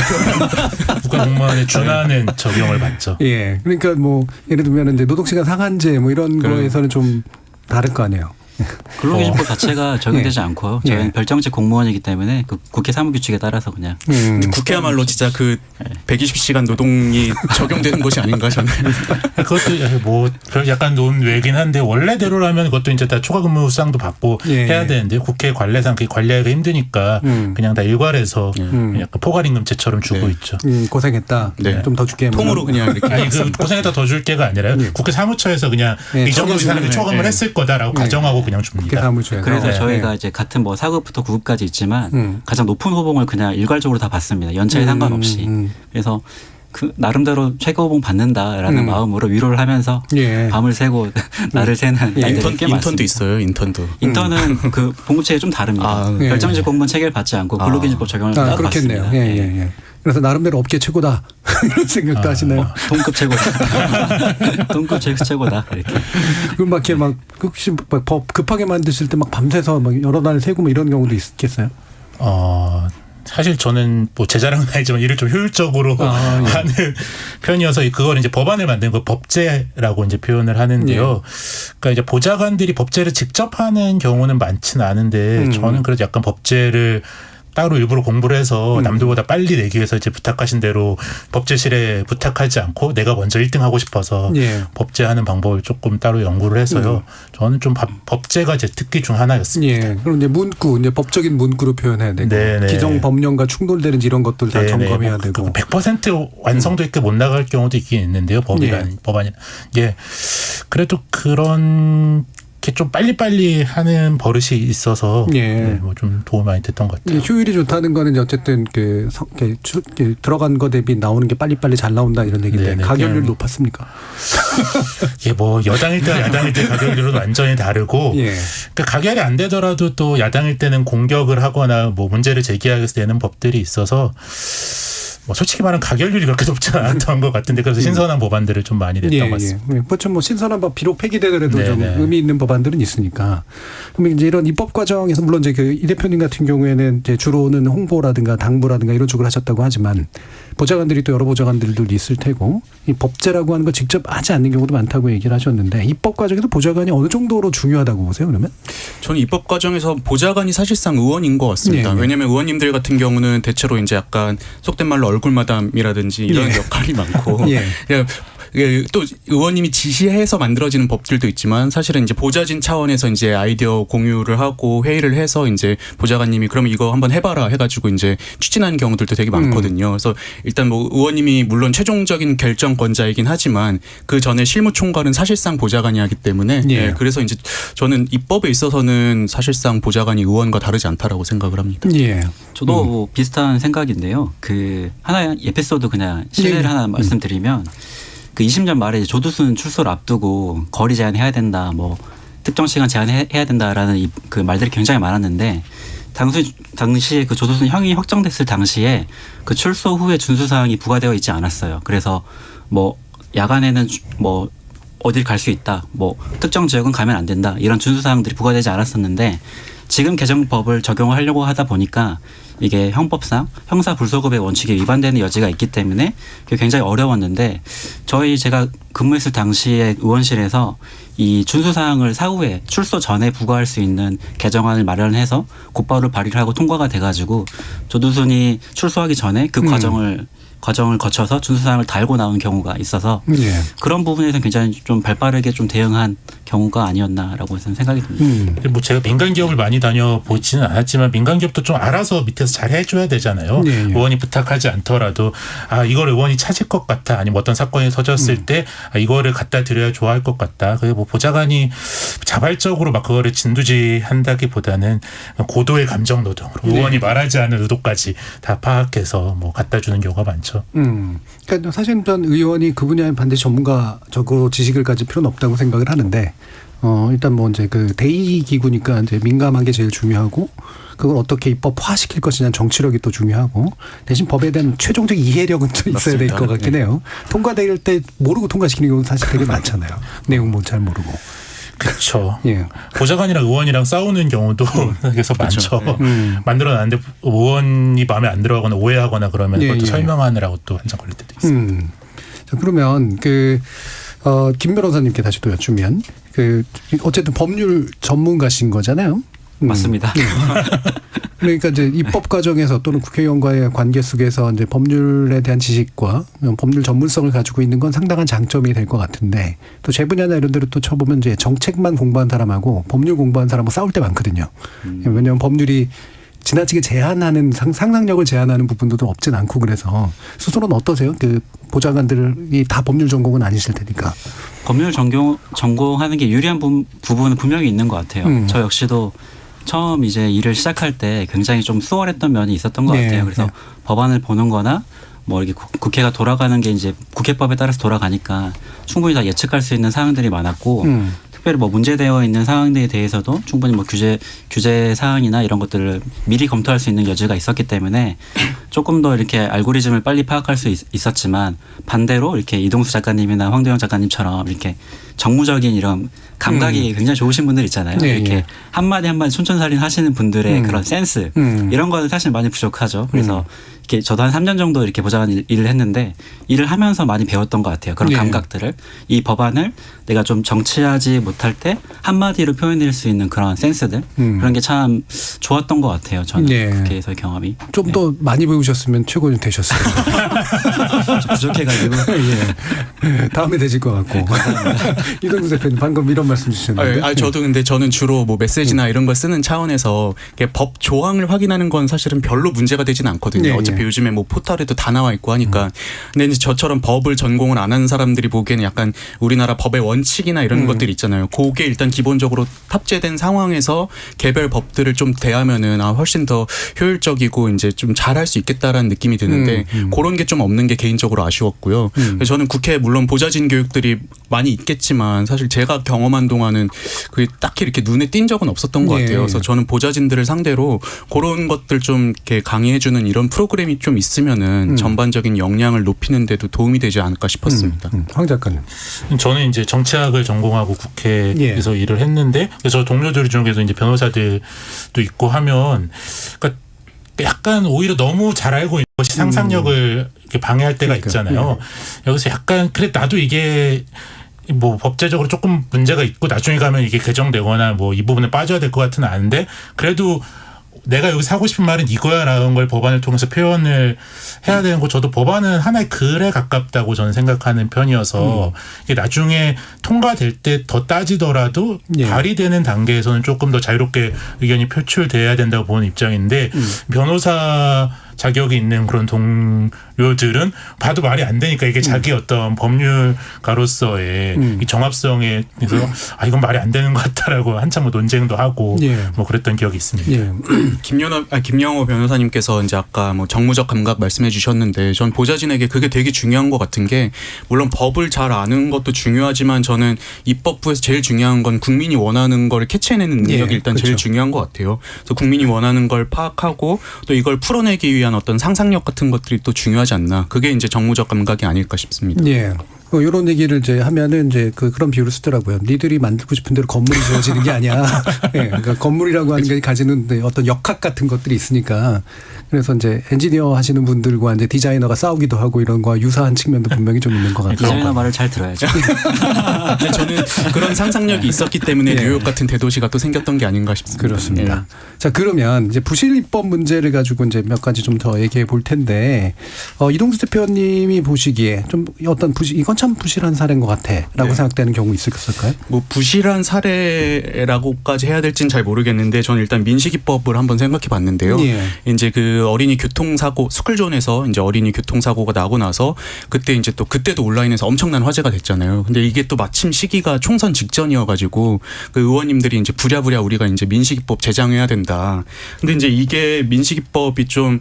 Speaker 4: 국가공무원에 준하는 적용을 받죠.
Speaker 5: 예. 그러니까 뭐 예를 들면 이제 노동시간 상한제 뭐 이런 거에서는 좀 다를 거 아니에요.
Speaker 7: 근로기준법 자체가 적용되지 않고요. 저희는
Speaker 5: 예.
Speaker 7: 별정직 공무원이기 때문에 그 국회 사무규칙에 따라서 그냥
Speaker 8: 근데 국회야말로 진짜 그 120시간 노동이 적용되는 것이 아닌가 저는.
Speaker 4: 그것도 뭐 약간 논외긴 한데 원래대로라면 그것도 이제 다 초과근무상도 받고
Speaker 5: 예.
Speaker 4: 해야 되는데 국회 관례상 그게 관리하기가 힘드니까 그냥 다 일괄해서 약간 포괄임금제처럼 주고
Speaker 8: 네.
Speaker 4: 있죠.
Speaker 5: 고생했다.
Speaker 8: 네.
Speaker 5: 좀 더 줄게. 뭐
Speaker 8: 통으로 그냥 이렇게.
Speaker 4: 아니 그 고생했다 더 줄게가 아니라요. 국회 사무처에서 그냥
Speaker 5: 예,
Speaker 4: 이 정도 사람이 초과금을
Speaker 8: 예.
Speaker 4: 했을 거다라고 가정하고 그냥
Speaker 5: 국회
Speaker 4: 줍니다.
Speaker 5: 사무처에서.
Speaker 7: 그래서
Speaker 4: 네.
Speaker 7: 저희가 이제 같은 뭐 4급부터 9급까지 있지만 가장 높은 호봉을 그냥 일괄적으로 다 받습니다. 연차에 상관없이. 그래서 그 나름대로 최고호봉 받는다라는 마음으로 위로를 하면서
Speaker 5: 예.
Speaker 7: 밤을 새고 날을 새는 날들이 꽤
Speaker 8: 인턴도
Speaker 7: 많습니다.
Speaker 8: 있어요. 인턴도.
Speaker 7: 인턴은 그 복무체계 좀 다릅니다.
Speaker 8: 아,
Speaker 5: 예.
Speaker 7: 별정직 공무원 체계를 받지 않고 근로기준법 적용을 따로
Speaker 5: 그렇겠네요.
Speaker 7: 받습니다.
Speaker 5: 예, 예, 예. 그래서 나름대로 업계 최고다 이런 생각도 하시나요?
Speaker 7: 동급 최고다. 동급 최고다. 이렇게.
Speaker 5: 그럼 막 이렇게 막 혹시 막 법 급하게 만드실 때 막 밤새서 막 여러 날 새고 뭐 이런 경우도 있겠어요?
Speaker 4: 사실 저는 뭐 제 자랑은 아니지만 일을 좀 효율적으로
Speaker 5: 예.
Speaker 4: 하는 편이어서 그걸 이제 법안을 만든 거 법제라고 이제 표현을 하는데요. 그러니까 이제 보좌관들이 법제를 직접 하는 경우는 많지는 않은데 저는 그래도 약간 법제를 따로 일부러 공부를 해서 남들보다 빨리 내기 위해서 이제 부탁하신 대로 법제실에 부탁하지 않고 내가 먼저 1등 하고 싶어서
Speaker 5: 예.
Speaker 4: 법제하는 방법을 조금 따로 연구를 해서요. 저는 좀 법제가 제 특기 중 하나였습니다.
Speaker 5: 예. 그럼 이제 문구, 이제 법적인 문구로 표현해야 되고
Speaker 4: 네네.
Speaker 5: 기존 법령과 충돌되는지 이런 것들 다 점검해야 되고.
Speaker 4: 100% 완성도 있게 못 나갈 경우도 있긴 있는데요. 법안이. 예. 그래도 그런 게 좀 빨리빨리 하는 버릇이 있어서
Speaker 5: 예.
Speaker 4: 뭐 좀 도움이 많이 됐던 것 같아요.
Speaker 5: 이게 효율이 좋다는 거는 이제 어쨌든 들어간 거 대비 나오는 게 빨리빨리 잘 나온다 이런 얘기인데
Speaker 4: 네네.
Speaker 5: 가결률
Speaker 4: 그냥
Speaker 5: 높았습니까?
Speaker 4: 이게 뭐 여당일 때와 야당일 때 가결률은 완전히 다르고
Speaker 5: 예.
Speaker 4: 그러니까 가결이 안 되더라도 또 야당일 때는 공격을 하거나 뭐 문제를 제기하게 되는 법들이 있어서 뭐 솔직히 말하면 가결률이 그렇게 높지 않았던 것 같은데 그래서 신선한 법안들을 좀 많이 냈던 것 같습니다.
Speaker 5: 예. 그렇죠. 뭐 신선한 법 비록 폐기되더라도 좀
Speaker 4: 네네.
Speaker 5: 의미 있는 법안들은 있으니까. 그럼 이제 이런 입법 과정에서 물론 이제 그 이 대표님 같은 경우에는 이제 주로는 홍보라든가 당부라든가 이런 쪽을 하셨다고 하지만 보좌관들이 또 여러 보좌관들도 있을 테고 이 법제라고 하는 거 직접 하지 않는 경우도 많다고 얘기를 하셨는데 입법 과정에서 보좌관이 어느 정도로 중요하다고 보세요? 그러면?
Speaker 8: 저는 입법 과정에서 보좌관이 사실상 의원인 것 같습니다.
Speaker 5: 네.
Speaker 8: 왜냐하면 의원님들 같은 경우는 대체로 이제 약간 속된 말로 얼굴마담이라든지 이런 역할이 많고 또 의원님이 지시해서 만들어지는 법들도 있지만 사실은 이제 보좌진 차원에서 이제 아이디어 공유를 하고 회의를 해서 이제 보좌관님이 그럼 이거 한번 해봐라 해가지고 이제 추진하는 경우들도 되게 많거든요. 그래서 일단 뭐 의원님이 물론 최종적인 결정권자이긴 하지만 그 전에 실무총괄은 사실상 보좌관이 하기 때문에
Speaker 5: 예.
Speaker 8: 그래서 이제 저는 입법에 있어서는 사실상 보좌관이 의원과 다르지 않다라고 생각을 합니다.
Speaker 5: 예.
Speaker 7: 저도 뭐 비슷한 생각인데요. 그 하나의 에피소드 그냥 실례를 하나 말씀드리면 그 20년 말에 조두순 출소를 앞두고 거리 제한해야 된다, 뭐 특정 시간 제한해야 된다라는 그 말들이 굉장히 많았는데 당시에 그 조두순 형이 확정됐을 당시에 그 출소 후에 준수 사항이 부과되어 있지 않았어요. 그래서 뭐 야간에는 뭐 어딜 갈 수 있다. 뭐 특정 지역은 가면 안 된다. 이런 준수 사항들이 부과되지 않았었는데 지금 개정법을 적용하려고 하다 보니까 이게 형법상 형사 불소급의 원칙에 위반되는 여지가 있기 때문에 그게 굉장히 어려웠는데 제가 근무했을 당시에 의원실에서 이 준수 사항을 사후에 출소 전에 부과할 수 있는 개정안을 마련해서 곧바로 발의를 하고 통과가 돼가지고 조두순이 출소하기 전에 그 과정을 거쳐서 준수사항을 달고 나온 경우가 있어서
Speaker 5: 예.
Speaker 7: 그런 부분에서 굉장히 좀 발빠르게 좀 대응한 경우가 아니었나라고 저는 생각이 듭니다.
Speaker 4: 뭐 제가 민간 기업을 많이 다녀보지는 않았지만 민간 기업도 좀 알아서 밑에서 잘 해줘야 되잖아요.
Speaker 5: 예, 예.
Speaker 4: 의원이 부탁하지 않더라도 이걸 의원이 찾을 것 같아. 아니면 어떤 사건이 터졌을 때 이거를 갖다 드려야 좋아할 것 같다. 그리고 뭐 보좌관이 자발적으로 막 그거를 진두지한다기보다는 고도의 감정 노동으로 의원이 말하지 않은 의도까지 다 파악해서 뭐 갖다 주는 경우가 많죠.
Speaker 5: 그러니까 사실 전 의원이 그 분야에 반드시 전문가적으로 지식을 가질 필요는 없다고 생각을 하는데, 일단 뭐 이제 그 대의 기구니까 이제 민감한 게 제일 중요하고, 그걸 어떻게 입법화시킬 것이냐는 정치력이 또 중요하고, 대신 법에 대한 최종적 이해력은 좀 있어야 될 것 같긴 해요. 통과될 때 모르고 통과시키는 경우는 사실 되게 많잖아요. 내용 뭐 잘 모르고.
Speaker 4: 그렇죠.
Speaker 5: 예.
Speaker 4: 보좌관이랑 의원이랑 싸우는 경우도 그래서 많죠. 만들어놨는데 의원이 마음에 안 들어하거나 오해하거나 그러면
Speaker 5: 예,
Speaker 4: 그것도
Speaker 5: 예.
Speaker 4: 설명하느라고 또 한참 걸릴 때도 있어요.
Speaker 5: 자, 그러면 김 변호사님께 다시 또 여쭈면 어쨌든 법률 전문가신 거잖아요.
Speaker 7: 맞습니다.
Speaker 5: 그러니까 이제 입법 과정에서 또는 국회의원과의 관계 속에서 이제 법률에 대한 지식과 법률 전문성을 가지고 있는 건 상당한 장점이 될 것 같은데 또 제 분야나 이런 데로 또 쳐보면 이제 정책만 공부한 사람하고 법률 공부한 사람하고 싸울 때 많거든요. 왜냐하면 법률이 지나치게 제한하는 상상력을 제한하는 부분도 좀 없진 않고 그래서 스스로는 어떠세요? 그 보좌관들이 다 법률 전공은 아니실 테니까.
Speaker 7: 법률 전공하는 게 유리한 부분은 분명히 있는 것 같아요. 저 역시도 처음 이제 일을 시작할 때 굉장히 좀 수월했던 면이 있었던 것
Speaker 5: 네,
Speaker 7: 같아요. 그래서
Speaker 5: 네.
Speaker 7: 법안을 보는 거나 뭐 이렇게 국회가 돌아가는 게 이제 국회법에 따라서 돌아가니까 충분히 다 예측할 수 있는 사항들이 많았고 특별히 뭐 문제되어 있는 사항들에 대해서도 충분히 뭐 규제 사항이나 이런 것들을 미리 검토할 수 있는 여지가 있었기 때문에 조금 더 이렇게 알고리즘을 빨리 파악할 수 있었지만 반대로 이렇게 이동수 작가님이나 황도영 작가님처럼 이렇게 정무적인 이런 감각이 굉장히 좋으신 분들 있잖아요.
Speaker 5: 네,
Speaker 7: 이렇게
Speaker 5: 네.
Speaker 7: 한마디 한마디 촌철살인 하시는 분들의 그런 센스 이런 거는 사실 많이 부족하죠. 그래서 이렇게 저도 한 3년 정도 이렇게 보좌관 일을 했는데 일을 하면서 많이 배웠던 것 같아요. 그런
Speaker 5: 네.
Speaker 7: 감각들을 이 법안을 내가 좀 정치하지 못할 때 한마디로 표현할 수 있는 그런 센스들 그런 게 참 좋았던 것 같아요. 저는
Speaker 5: 네.
Speaker 7: 국회에서의 경험이
Speaker 5: 좀 더 많이 배우셨으면 최고는 되셨어요.
Speaker 7: 좀 부족해가지고
Speaker 5: 예. 다음에 되실 것 같고. 이동수 대표님 방금 이런 말씀 주셨는데.
Speaker 8: 저도 근데 저는 주로 뭐 메시지나 이런 걸 쓰는 차원에서 이게 법 조항을 확인하는 건 사실은 별로 문제가 되지는 않거든요.
Speaker 5: 네,
Speaker 8: 어차피
Speaker 5: 네.
Speaker 8: 요즘에 뭐 포털에도 다 나와 있고 하니까. 근데 이제 저처럼 법을 전공을 안 하는 사람들이 보기에는 약간 우리나라 법의 원칙이나 이런 것들이 있잖아요. 그게 일단 기본적으로 탑재된 상황에서 개별 법들을 좀 대하면은 훨씬 더 효율적이고 이제 좀 잘할 수 있겠다라는 느낌이 드는데 그런 게 좀 없는 게 개인적으로 아쉬웠고요. 그래서 저는 국회에 물론 보좌진 교육들이 많이 있겠지만 사실 제가 경험한 동안은 그게 딱히 이렇게 눈에 띈 적은 없었던 것
Speaker 5: 예.
Speaker 8: 같아요. 그래서 저는 보좌진들을 상대로 그런 것들 좀 이렇게 강의해주는 이런 프로그램이 좀 있으면은 전반적인 역량을 높이는 데도 도움이 되지 않을까 싶었습니다.
Speaker 5: 황 작가님.
Speaker 4: 저는 이제 정치학을 전공하고 국회에서 일을 했는데 그래서 동료들 중에서 이제 변호사들도 있고 하면 그러니까 약간 오히려 너무 잘 알고 있는 것이 상상력을 이렇게 방해할 때가 있잖아요. 여기서 약간 그래 나도 이게 뭐 법제적으로 조금 문제가 있고 나중에 가면 이게 개정되거나 뭐 이 부분에 빠져야 될 것 같은 아는데 그래도 내가 여기서 하고 싶은 말은 이거야라는 걸 법안을 통해서 표현을 해야 되는 거 저도 법안은 하나의 글에 가깝다고 저는 생각하는 편이어서 이게 나중에 통과될 때 더 따지더라도
Speaker 5: 예.
Speaker 4: 발의되는 단계에서는 조금 더 자유롭게 의견이 표출돼야 된다고 보는 입장인데 변호사 자격이 있는 그런 동료들은 봐도 말이 안 되니까 이게 자기 어떤 법률가로서의 이 정합성에 그래서 이건 말이 안 되는 것 같다라고 한참 뭐 논쟁도 하고
Speaker 5: 예.
Speaker 4: 뭐 그랬던 기억이 있습니다.
Speaker 5: 예.
Speaker 8: 김영호 변호사님께서 이제 아까 뭐 정무적 감각 말씀해 주셨는데 전 보좌진에게 그게 되게 중요한 것 같은 게 물론 법을 잘 아는 것도 중요하지만 저는 입법부에서 제일 중요한 건 국민이 원하는 걸 캐치해내는 능력이
Speaker 5: 예,
Speaker 8: 일단
Speaker 5: 그렇죠.
Speaker 8: 제일 중요한 것 같아요. 그래서 국민이 원하는 걸 파악하고 또 이걸 풀어내기 위한 어떤 상상력 같은 것들이 또 중요하지 않나. 그게 이제 정무적 감각이 아닐까 싶습니다.
Speaker 5: 예. 이런 얘기를 이제 하면은 이제 그런 비유를 쓰더라고요. 니들이 만들고 싶은 대로 건물이 지어지는 게 아니야. 네, 그러니까 건물이라고 하는 게 가지는 어떤 역학 같은 것들이 있으니까. 그래서 이제 엔지니어 하시는 분들과 이제 디자이너가 싸우기도 하고 이런 거와 유사한 측면도 분명히 좀 있는 것 같아요.
Speaker 7: 디자이너 말을 잘 들어야죠.
Speaker 8: 근데 저는 그런 상상력이 있었기 때문에 뉴욕 같은 대도시가 또 생겼던 게 아닌가 싶습니다.
Speaker 5: 그렇습니다. 자, 그러면 이제 부실 입법 문제를 가지고 이제 몇 가지 좀 더 얘기해 볼 텐데, 이동수 대표님이 보시기에 좀 어떤 이건 참 부실한 사례인 것 같아라고 생각되는 경우 있을까요?
Speaker 8: 뭐 부실한 사례라고까지 해야 될지는 잘 모르겠는데 저는 일단 민식이법을 한번 생각해 봤는데요. 이제 그 어린이 교통사고 스쿨존에서 이제 어린이 교통사고가 나고 나서 그때 이제 또 그때도 온라인에서 엄청난 화제가 됐잖아요. 근데 이게 또 마침 시기가 총선 직전이어가지고 그 의원님들이 이제 부랴부랴 우리가 이제 민식이법 제정해야 된다. 근데 이제 이게 민식이법이 좀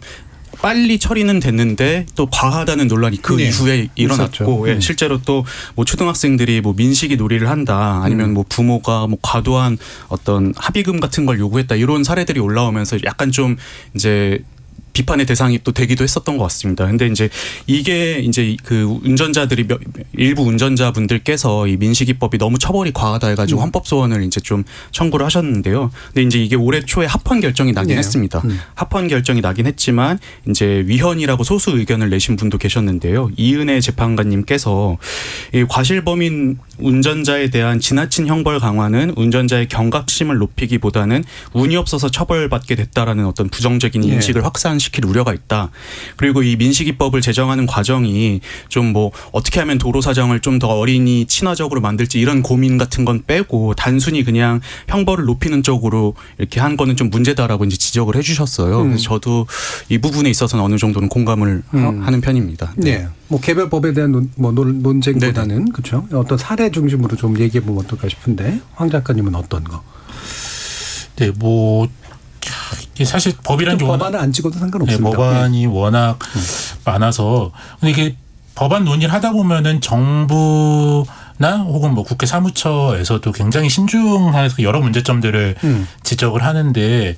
Speaker 8: 빨리 처리는 됐는데 또 과하다는 논란이 그 이후에 일어났고 실제로 또 뭐 초등학생들이 뭐 민식이 놀이를 한다 아니면 뭐 부모가 뭐 과도한 어떤 합의금 같은 걸 요구했다 이런 사례들이 올라오면서 약간 좀 이제 비판의 대상이 또 되기도 했었던 것 같습니다. 근데 이제 이게 이제 그 운전자들이 일부 운전자분들께서 이 민식이법이 너무 처벌이 과하다 해가지고 헌법 소원을 이제 좀 청구를 하셨는데요. 근데 이제 이게 올해 초에 합헌 결정이 나긴 했습니다. 합헌 결정이 나긴 했지만 이제 위헌이라고 소수 의견을 내신 분도 계셨는데요. 이은혜 재판관님께서 이 과실범인 운전자에 대한 지나친 형벌 강화는 운전자의 경각심을 높이기보다는 운이 없어서 처벌받게 됐다라는 어떤 부정적인 인식을 확산시킬 우려가 있다. 그리고 이 민식이법을 제정하는 과정이 좀 뭐 어떻게 하면 도로 사정을 좀 더 어린이 친화적으로 만들지 이런 고민 같은 건 빼고 단순히 그냥 형벌을 높이는 쪽으로 이렇게 한 거는 좀 문제다라고 이제 지적을 해주셨어요. 그래서 저도 이 부분에 있어서는 어느 정도는 공감을 하는 편입니다.
Speaker 5: 네. 뭐 개별 법에 대한 논쟁보다는 그렇죠. 어떤 사례 중심으로 좀 얘기해 보면 어떨까 싶은데 황 작가님은 어떤 거?
Speaker 4: 네, 뭐 사실 법이란 게
Speaker 5: 법안을 안 찍어도 상관없습니다.
Speaker 4: 법안이 워낙 많아서 근데 이게 법안 논의를 하다 보면은 정부나 혹은 뭐 국회 사무처에서도 굉장히 신중해서 여러 문제점들을 지적을 하는데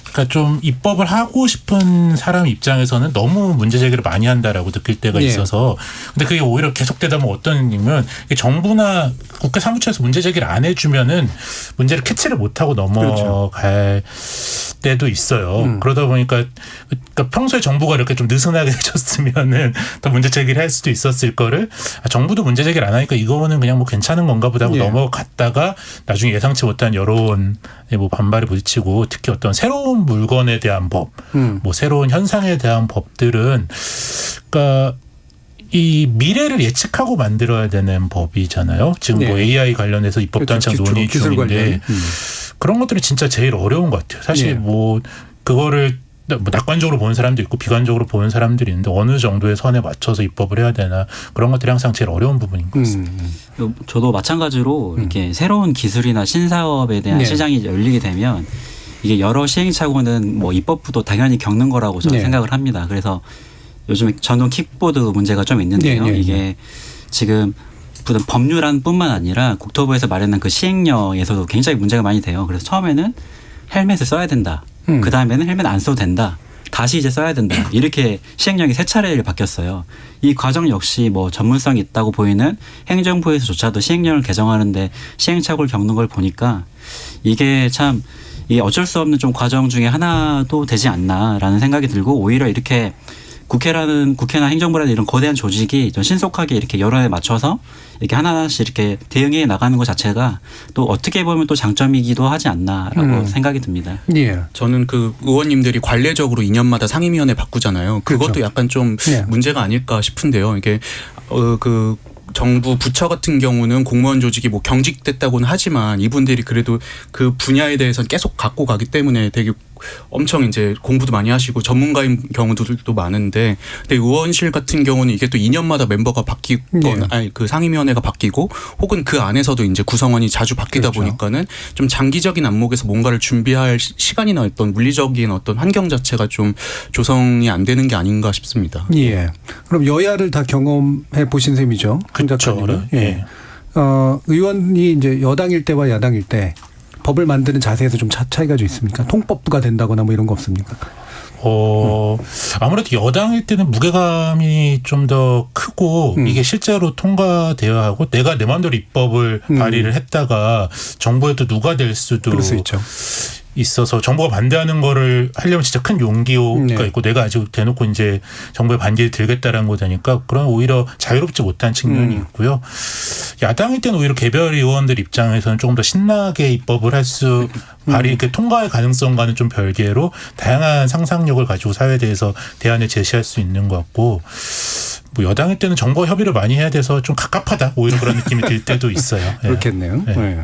Speaker 4: 그러니까 좀 입법을 하고 싶은 사람 입장에서는 너무 문제 제기를 많이 한다라고 느낄 때가 있어서 근데 그게 오히려 계속되다 보면 어떤 일이면 정부나 국회 사무처에서 문제 제기를 안 해주면은 문제를 캐치를 못하고 넘어갈 때도 있어요. 그러다 보니까 그러니까 평소에 정부가 이렇게 좀 느슨하게 해줬으면은 더 문제 제기를 할 수도 있었을 거를 정부도 문제 제기를 안 하니까 이거는 그냥 뭐 괜찮은 건가 보다 하고 넘어갔다가 나중에 예상치 못한 여론에 뭐 반발에 부딪히고 특히 어떤 새로운 물건에 대한 법, 뭐 새로운 현상에 대한 법들은 그러니까 이 미래를 예측하고 만들어야 되는 법이잖아요. 지금 뭐 AI 관련해서 입법 단창 논의 중인데 그런 것들이 진짜 제일 어려운 것 같아요. 사실 뭐 그거를 뭐 낙관적으로 보는 사람도 있고 비관적으로 보는 사람들이 있는데 어느 정도의 선에 맞춰서 입법을 해야 되나 그런 것들이 항상 제일 어려운 부분인 것 같습니다.
Speaker 7: 저도 마찬가지로 이렇게 새로운 기술이나 신사업에 대한 시장이 열리게 되면 이게 여러 시행착오는 뭐 입법부도 당연히 겪는 거라고 저는 생각을 합니다. 그래서 요즘 전동 킥보드 문제가 좀 있는데요. 이게 지금 법률안뿐만 아니라 국토부에서 마련한 그 시행령에서도 굉장히 문제가 많이 돼요. 그래서 처음에는 헬멧을 써야 된다. 그 다음에는 헬멧 안 써도 된다. 다시 이제 써야 된다. 이렇게 시행령이 3차례 바뀌었어요. 이 과정 역시 뭐 전문성이 있다고 보이는 행정부에서조차도 시행령을 개정하는데 시행착오를 겪는 걸 보니까 이게 참 이게 어쩔 수 없는 좀 과정 중에 하나도 되지 않나라는 생각이 들고 오히려 이렇게 국회나 행정부라는 이런 거대한 조직이 좀 신속하게 이렇게 여론에 맞춰서 이렇게 하나하나씩 이렇게 대응해 나가는 것 자체가 또 어떻게 보면 또 장점이기도 하지 않나라고 생각이 듭니다.
Speaker 8: 저는 그 의원님들이 관례적으로 2년마다 상임위원회 바꾸잖아요. 그것도 약간 좀 문제가 아닐까 싶은데요. 이게 그 정부 부처 같은 경우는 공무원 조직이 뭐 경직됐다고는 하지만 이분들이 그래도 그 분야에 대해서는 계속 갖고 가기 때문에 되게 엄청 이제 공부도 많이 하시고 전문가인 경우들도 많은데 근데 의원실 같은 경우는 이게 또 2년마다 멤버가 바뀌거나 아니 그 상임위원회가 바뀌고 혹은 그 안에서도 이제 구성원이 자주 바뀌다 보니까는 좀 장기적인 안목에서 뭔가를 준비할 시간이나 어떤 물리적인 어떤 환경 자체가 좀 조성이 안 되는 게 아닌가 싶습니다.
Speaker 5: 그럼 여야를 다 경험해 보신 셈이죠.
Speaker 4: 그렇죠.
Speaker 5: 의원이 이제 여당일 때와 야당일 때 법을 만드는 자세에서 좀 차이가 좀 있습니까? 통법부가 된다거나 뭐 이런 거 없습니까?
Speaker 4: 아무래도 여당일 때는 무게감이 좀 더 크고 이게 실제로 통과되어야 하고 내가 내 마음대로 입법을 발의를 했다가 정부에 또 누가 될 수도
Speaker 5: 그럴 수 있죠.
Speaker 4: 있어서 정부가 반대하는 거를 하려면 진짜 큰 용기가 있고 내가 아직 대놓고 이제 정부의 반기를 들겠다라는 거다니까 그런 오히려 자유롭지 못한 측면이 있고요. 야당일 때는 오히려 개별 의원들 입장에서는 조금 더 신나게 입법을 할 수 이렇게 통과할 가능성과는 좀 별개로 다양한 상상력을 가지고 사회에 대해서 대안을 제시할 수 있는 것 같고 뭐 여당일 때는 정부와 협의를 많이 해야 돼서 좀 갑갑하다 오히려 그런 느낌이 들 때도 있어요.
Speaker 5: 그렇겠네요.
Speaker 4: 네.
Speaker 5: 네.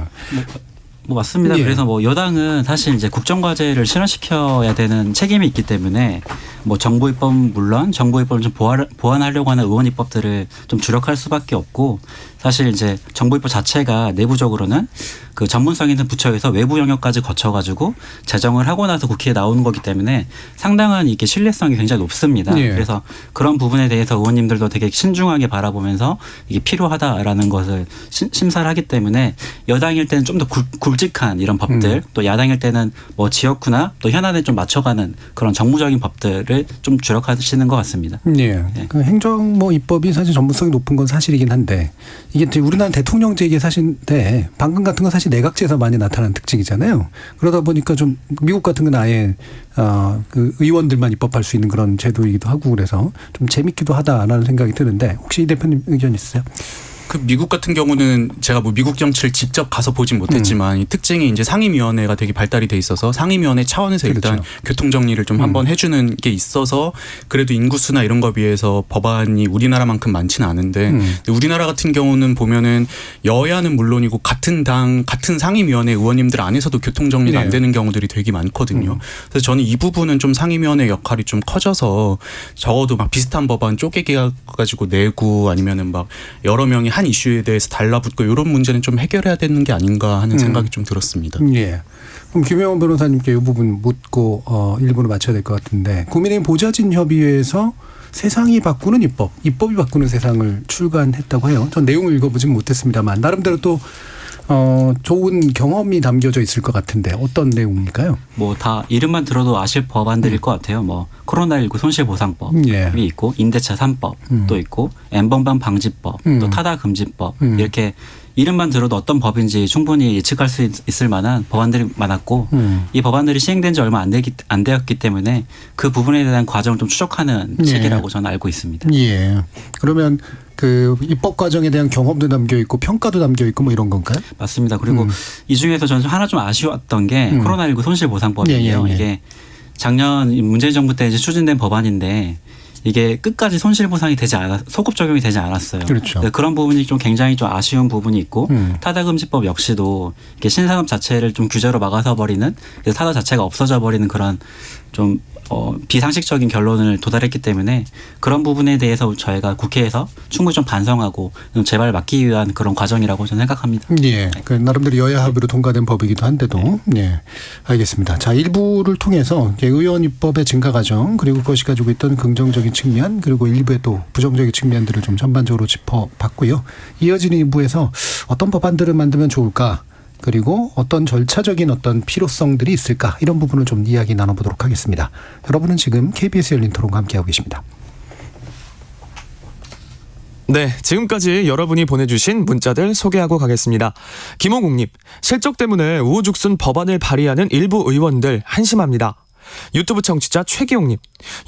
Speaker 7: 뭐 맞습니다.
Speaker 5: 예.
Speaker 7: 그래서 뭐 여당은 사실 이제 국정과제를 실현시켜야 되는 책임이 있기 때문에 뭐 정부 입법 물론 정부 입법을 좀 보완하려고 하는 의원 입법들을 좀 주력할 수밖에 없고 사실 이제 정부 입법 자체가 내부적으로는 그 전문성 있는 부처에서 외부 영역까지 거쳐가지고 제정을 하고 나서 국회에 나오는 거기 때문에 상당한 이게 신뢰성이 굉장히 높습니다.
Speaker 5: 예.
Speaker 7: 그래서 그런 부분에 대해서 의원님들도 되게 신중하게 바라보면서 이게 필요하다라는 것을 심사를 하기 때문에 여당일 때는 좀 더 굵직한 이런 법들 또 야당일 때는 뭐 지역구나 또 현안에 좀 맞춰가는 그런 정무적인 법들을 좀 주력하시는 것 같습니다.
Speaker 5: 예. 그 행정 뭐 입법이 사실 전문성이 높은 건 사실이긴 한데 이게 이제 우리나라 대통령제이게 사실인데 방금 같은 건 사실 내각제에서 많이 나타나는 특징이잖아요. 그러다 보니까 좀 미국 같은 건 아예 그 의원들만 입법할 수 있는 그런 제도이기도 하고 그래서 좀 재밌기도 하다라는 생각이 드는데 혹시 이 대표님 의견 있으세요?
Speaker 8: 그 미국 같은 경우는 제가 뭐 미국 정치를 직접 가서 보진 못했지만 이 특징이 이제 상임위원회가 되게 발달이 돼 있어서 상임위원회 차원에서 일단
Speaker 5: 그렇죠.
Speaker 8: 교통 정리를 좀 한번 해주는 게 있어서 그래도 인구수나 이런 거에 비해서 법안이 우리나라만큼 많지는 않은데 우리나라 같은 경우는 보면은 여야는 물론이고 같은 당 같은 상임위원회 의원님들 안에서도 교통 정리가 안 되는 경우들이 되게 많거든요. 그래서 저는 이 부분은 좀 상임위원회 역할이 좀 커져서 적어도 막 비슷한 법안 쪼개기 가지고 내고 아니면은 막 여러 명이 한 이슈에 대해서 달라붙고 이런 문제는 좀 해결해야 되는 게 아닌가 하는 생각이 좀 들었습니다.
Speaker 5: 예. 그럼 김영원 변호사님께 이 부분 묻고 일부러 맞춰야 될 것 같은데 국민의힘 보좌진 협의회에서 세상이 바꾸는 입법이 바꾸는 세상을 출간했다고 해요. 전 내용을 읽어보진 못했습니다만 나름대로 또 좋은 경험이 담겨져 있을 것 같은데 어떤 내용일까요?
Speaker 7: 뭐 다 이름만 들어도 아실 법안들일 것 같아요. 뭐 코로나19 손실보상법이
Speaker 5: 예.
Speaker 7: 있고 임대차 3법 또 있고 N번방 방지법 또 타다 금지법 이렇게 이름만 들어도 어떤 법인지 충분히 예측할 수 있을 만한 법안들이 많았고 이 법안들이 시행된 지 얼마 안 되었기 때문에 그 부분에 대한 과정을 좀 추적하는
Speaker 5: 예.
Speaker 7: 책이라고 저는 알고 있습니다.
Speaker 5: 예. 그러면 그 입법 과정에 대한 경험도 담겨 있고 평가도 담겨 있고 뭐 이런 건가요?
Speaker 7: 맞습니다. 그리고 이 중에서 저는 하나 좀 아쉬웠던 게 코로나19 손실보상법이에요.
Speaker 5: 예.
Speaker 7: 이게 작년 문재인 정부 때 이제 추진된 법안인데 이게 끝까지 손실보상이 되지 소급 적용이 되지 않았어요.
Speaker 5: 그렇죠.
Speaker 7: 그런 부분이 좀 굉장히 좀 아쉬운 부분이 있고 타다금지법 역시도 이게 신산업 자체를 좀 규제로 막아서 버리는 그래서 타다 자체가 없어져 버리는 그런 좀 비상식적인 결론을 도달했기 때문에 그런 부분에 대해서 저희가 국회에서 충분히 좀 반성하고 좀 제발 막기 위한 그런 과정이라고 저는 생각합니다.
Speaker 5: 예. 그 나름대로 여야 합의로 통과된 법이기도 한데도 예. 알겠습니다. 자, 1부를 통해서 의원 입법의 증가 과정 그리고 그것이 가지고 있던 긍정적인 측면 그리고 일부의 또 부정적인 측면들을 좀 전반적으로 짚어봤고요. 이어지는 2부에서 어떤 법안들을 만들면 좋을까? 그리고 어떤 절차적인 어떤 필요성들이 있을까 이런 부분을 좀 이야기 나눠보도록 하겠습니다. 여러분은 지금 KBS 열린 토론과 함께하고 계십니다.
Speaker 9: 네, 지금까지 여러분이 보내주신 문자들 소개하고 가겠습니다. 김호국님, 실적 때문에 우후죽순 법안을 발의하는 일부 의원들 한심합니다. 유튜브 청취자 최기용님,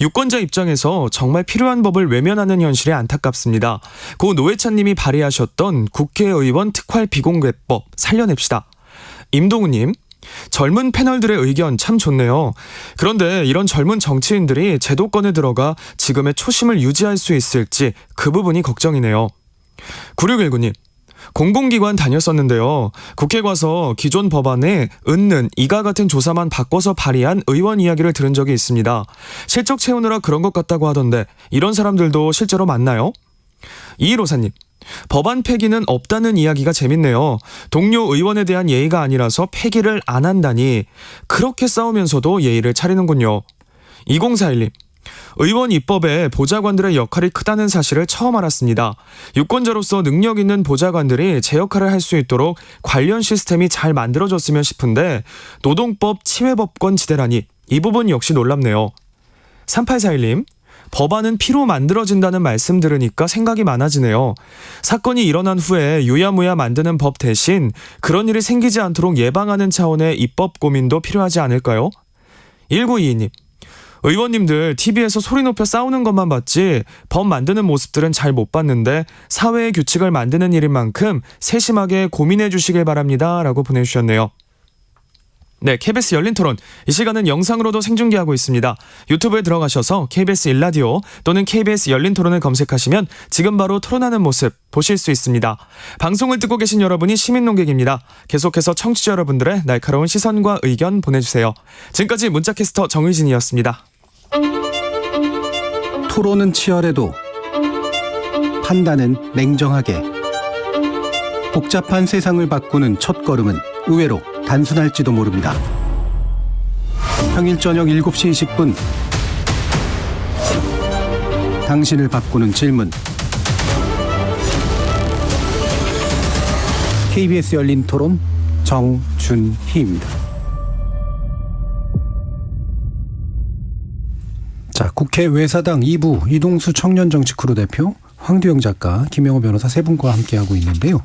Speaker 9: 유권자 입장에서 정말 필요한 법을 외면하는 현실에 안타깝습니다. 고 노회찬님이 발의하셨던 국회의원 특활 비공개법 살려냅시다. 임동우님, 젊은 패널들의 의견 참 좋네요. 그런데 이런 젊은 정치인들이 제도권에 들어가 지금의 초심을 유지할 수 있을지 그 부분이 걱정이네요. 9619님, 공공기관 다녔었는데요. 국회 가서 기존 법안에 은는 이가 같은 조사만 바꿔서 발의한 의원 이야기를 들은 적이 있습니다. 실적 채우느라 그런 것 같다고 하던데 이런 사람들도 실제로 많나요? 2154님, 법안 폐기는 없다는 이야기가 재밌네요. 동료 의원에 대한 예의가 아니라서 폐기를 안 한다니 그렇게 싸우면서도 예의를 차리는군요. 2041님, 의원 입법에 보좌관들의 역할이 크다는 사실을 처음 알았습니다. 유권자로서 능력 있는 보좌관들이 제 역할을 할 수 있도록 관련 시스템이 잘 만들어졌으면 싶은데 노동법 치외법권 지대라니 이 부분 역시 놀랍네요. 3841님, 법안은 피로 만들어진다는 말씀 들으니까 생각이 많아지네요. 사건이 일어난 후에 유야무야 만드는 법 대신 그런 일이 생기지 않도록 예방하는 차원의 입법 고민도 필요하지 않을까요? 1922님, 의원님들 TV에서 소리 높여 싸우는 것만 봤지 법 만드는 모습들은 잘 못 봤는데 사회의 규칙을 만드는 일인 만큼 세심하게 고민해 주시길 바랍니다. 라고 보내주셨네요. 네, KBS 열린 토론. 이 시간은 영상으로도 생중계하고 있습니다. 유튜브에 들어가셔서 KBS 일라디오 또는 KBS 열린 토론을 검색하시면 지금 바로 토론하는 모습 보실 수 있습니다. 방송을 듣고 계신 여러분이 시민 논객입니다. 계속해서 청취자 여러분들의 날카로운 시선과 의견 보내주세요. 지금까지 문자캐스터 정의진이었습니다.
Speaker 5: 토론은 치열해도 판단은 냉정하게. 복잡한 세상을 바꾸는 첫걸음은 의외로 단순할지도 모릅니다. 평일 저녁 7시 20분 당신을 바꾸는 질문. KBS 열린 토론 정준희입니다. 자, 국회 외사당 2부 이동수 청년정치크루 대표, 황두영 작가, 김영호 변호사 세 분과 함께하고 있는데요.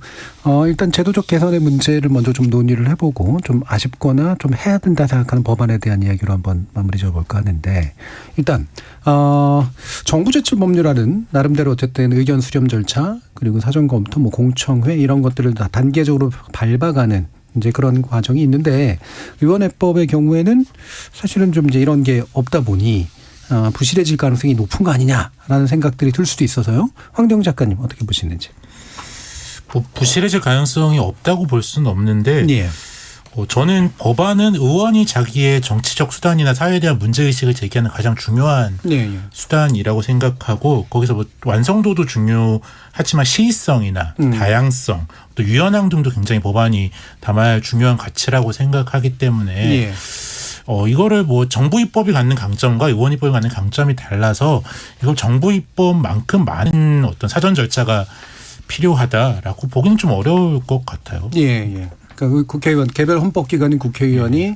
Speaker 5: 일단 제도적 개선의 문제를 먼저 좀 논의를 해보고 좀 아쉽거나 좀 해야 된다 생각하는 법안에 대한 이야기로 한번 마무리 지어볼까 하는데, 일단 정부 제출 법률안은 나름대로 어쨌든 의견 수렴 절차 그리고 사전 검토, 뭐 공청회 이런 것들을 다 단계적으로 밟아가는 이제 그런 과정이 있는데, 의원회법의 경우에는 사실은 좀 이제 이런 게 없다 보니 부실해질 가능성이 높은 거 아니냐라는 생각들이 들 수도 있어서요. 황대영 작가님 어떻게 보시는지.
Speaker 4: 뭐 부실해질 가능성이 없다고 볼 수는 없는데
Speaker 5: 예.
Speaker 4: 저는 법안은 의원이 자기의 정치적 수단이나 사회에 대한 문제의식을 제기하는 가장 중요한
Speaker 5: 예.
Speaker 4: 수단이라고 생각하고, 거기서 뭐 완성도도 중요하지만 시의성이나 다양성, 또 유연함 등도 굉장히 법안이 담아야 할 중요한 가치라고 생각하기 때문에
Speaker 5: 예.
Speaker 4: 이거를 뭐 정부 입법이 갖는 강점과 의원 입법이 갖는 강점이 달라서 이걸 정부 입법만큼 많은 어떤 사전 절차가 필요하다라고 보기는 좀 어려울 것 같아요.
Speaker 5: 예. 그러니까 국회의원, 개별 헌법기관인 국회의원이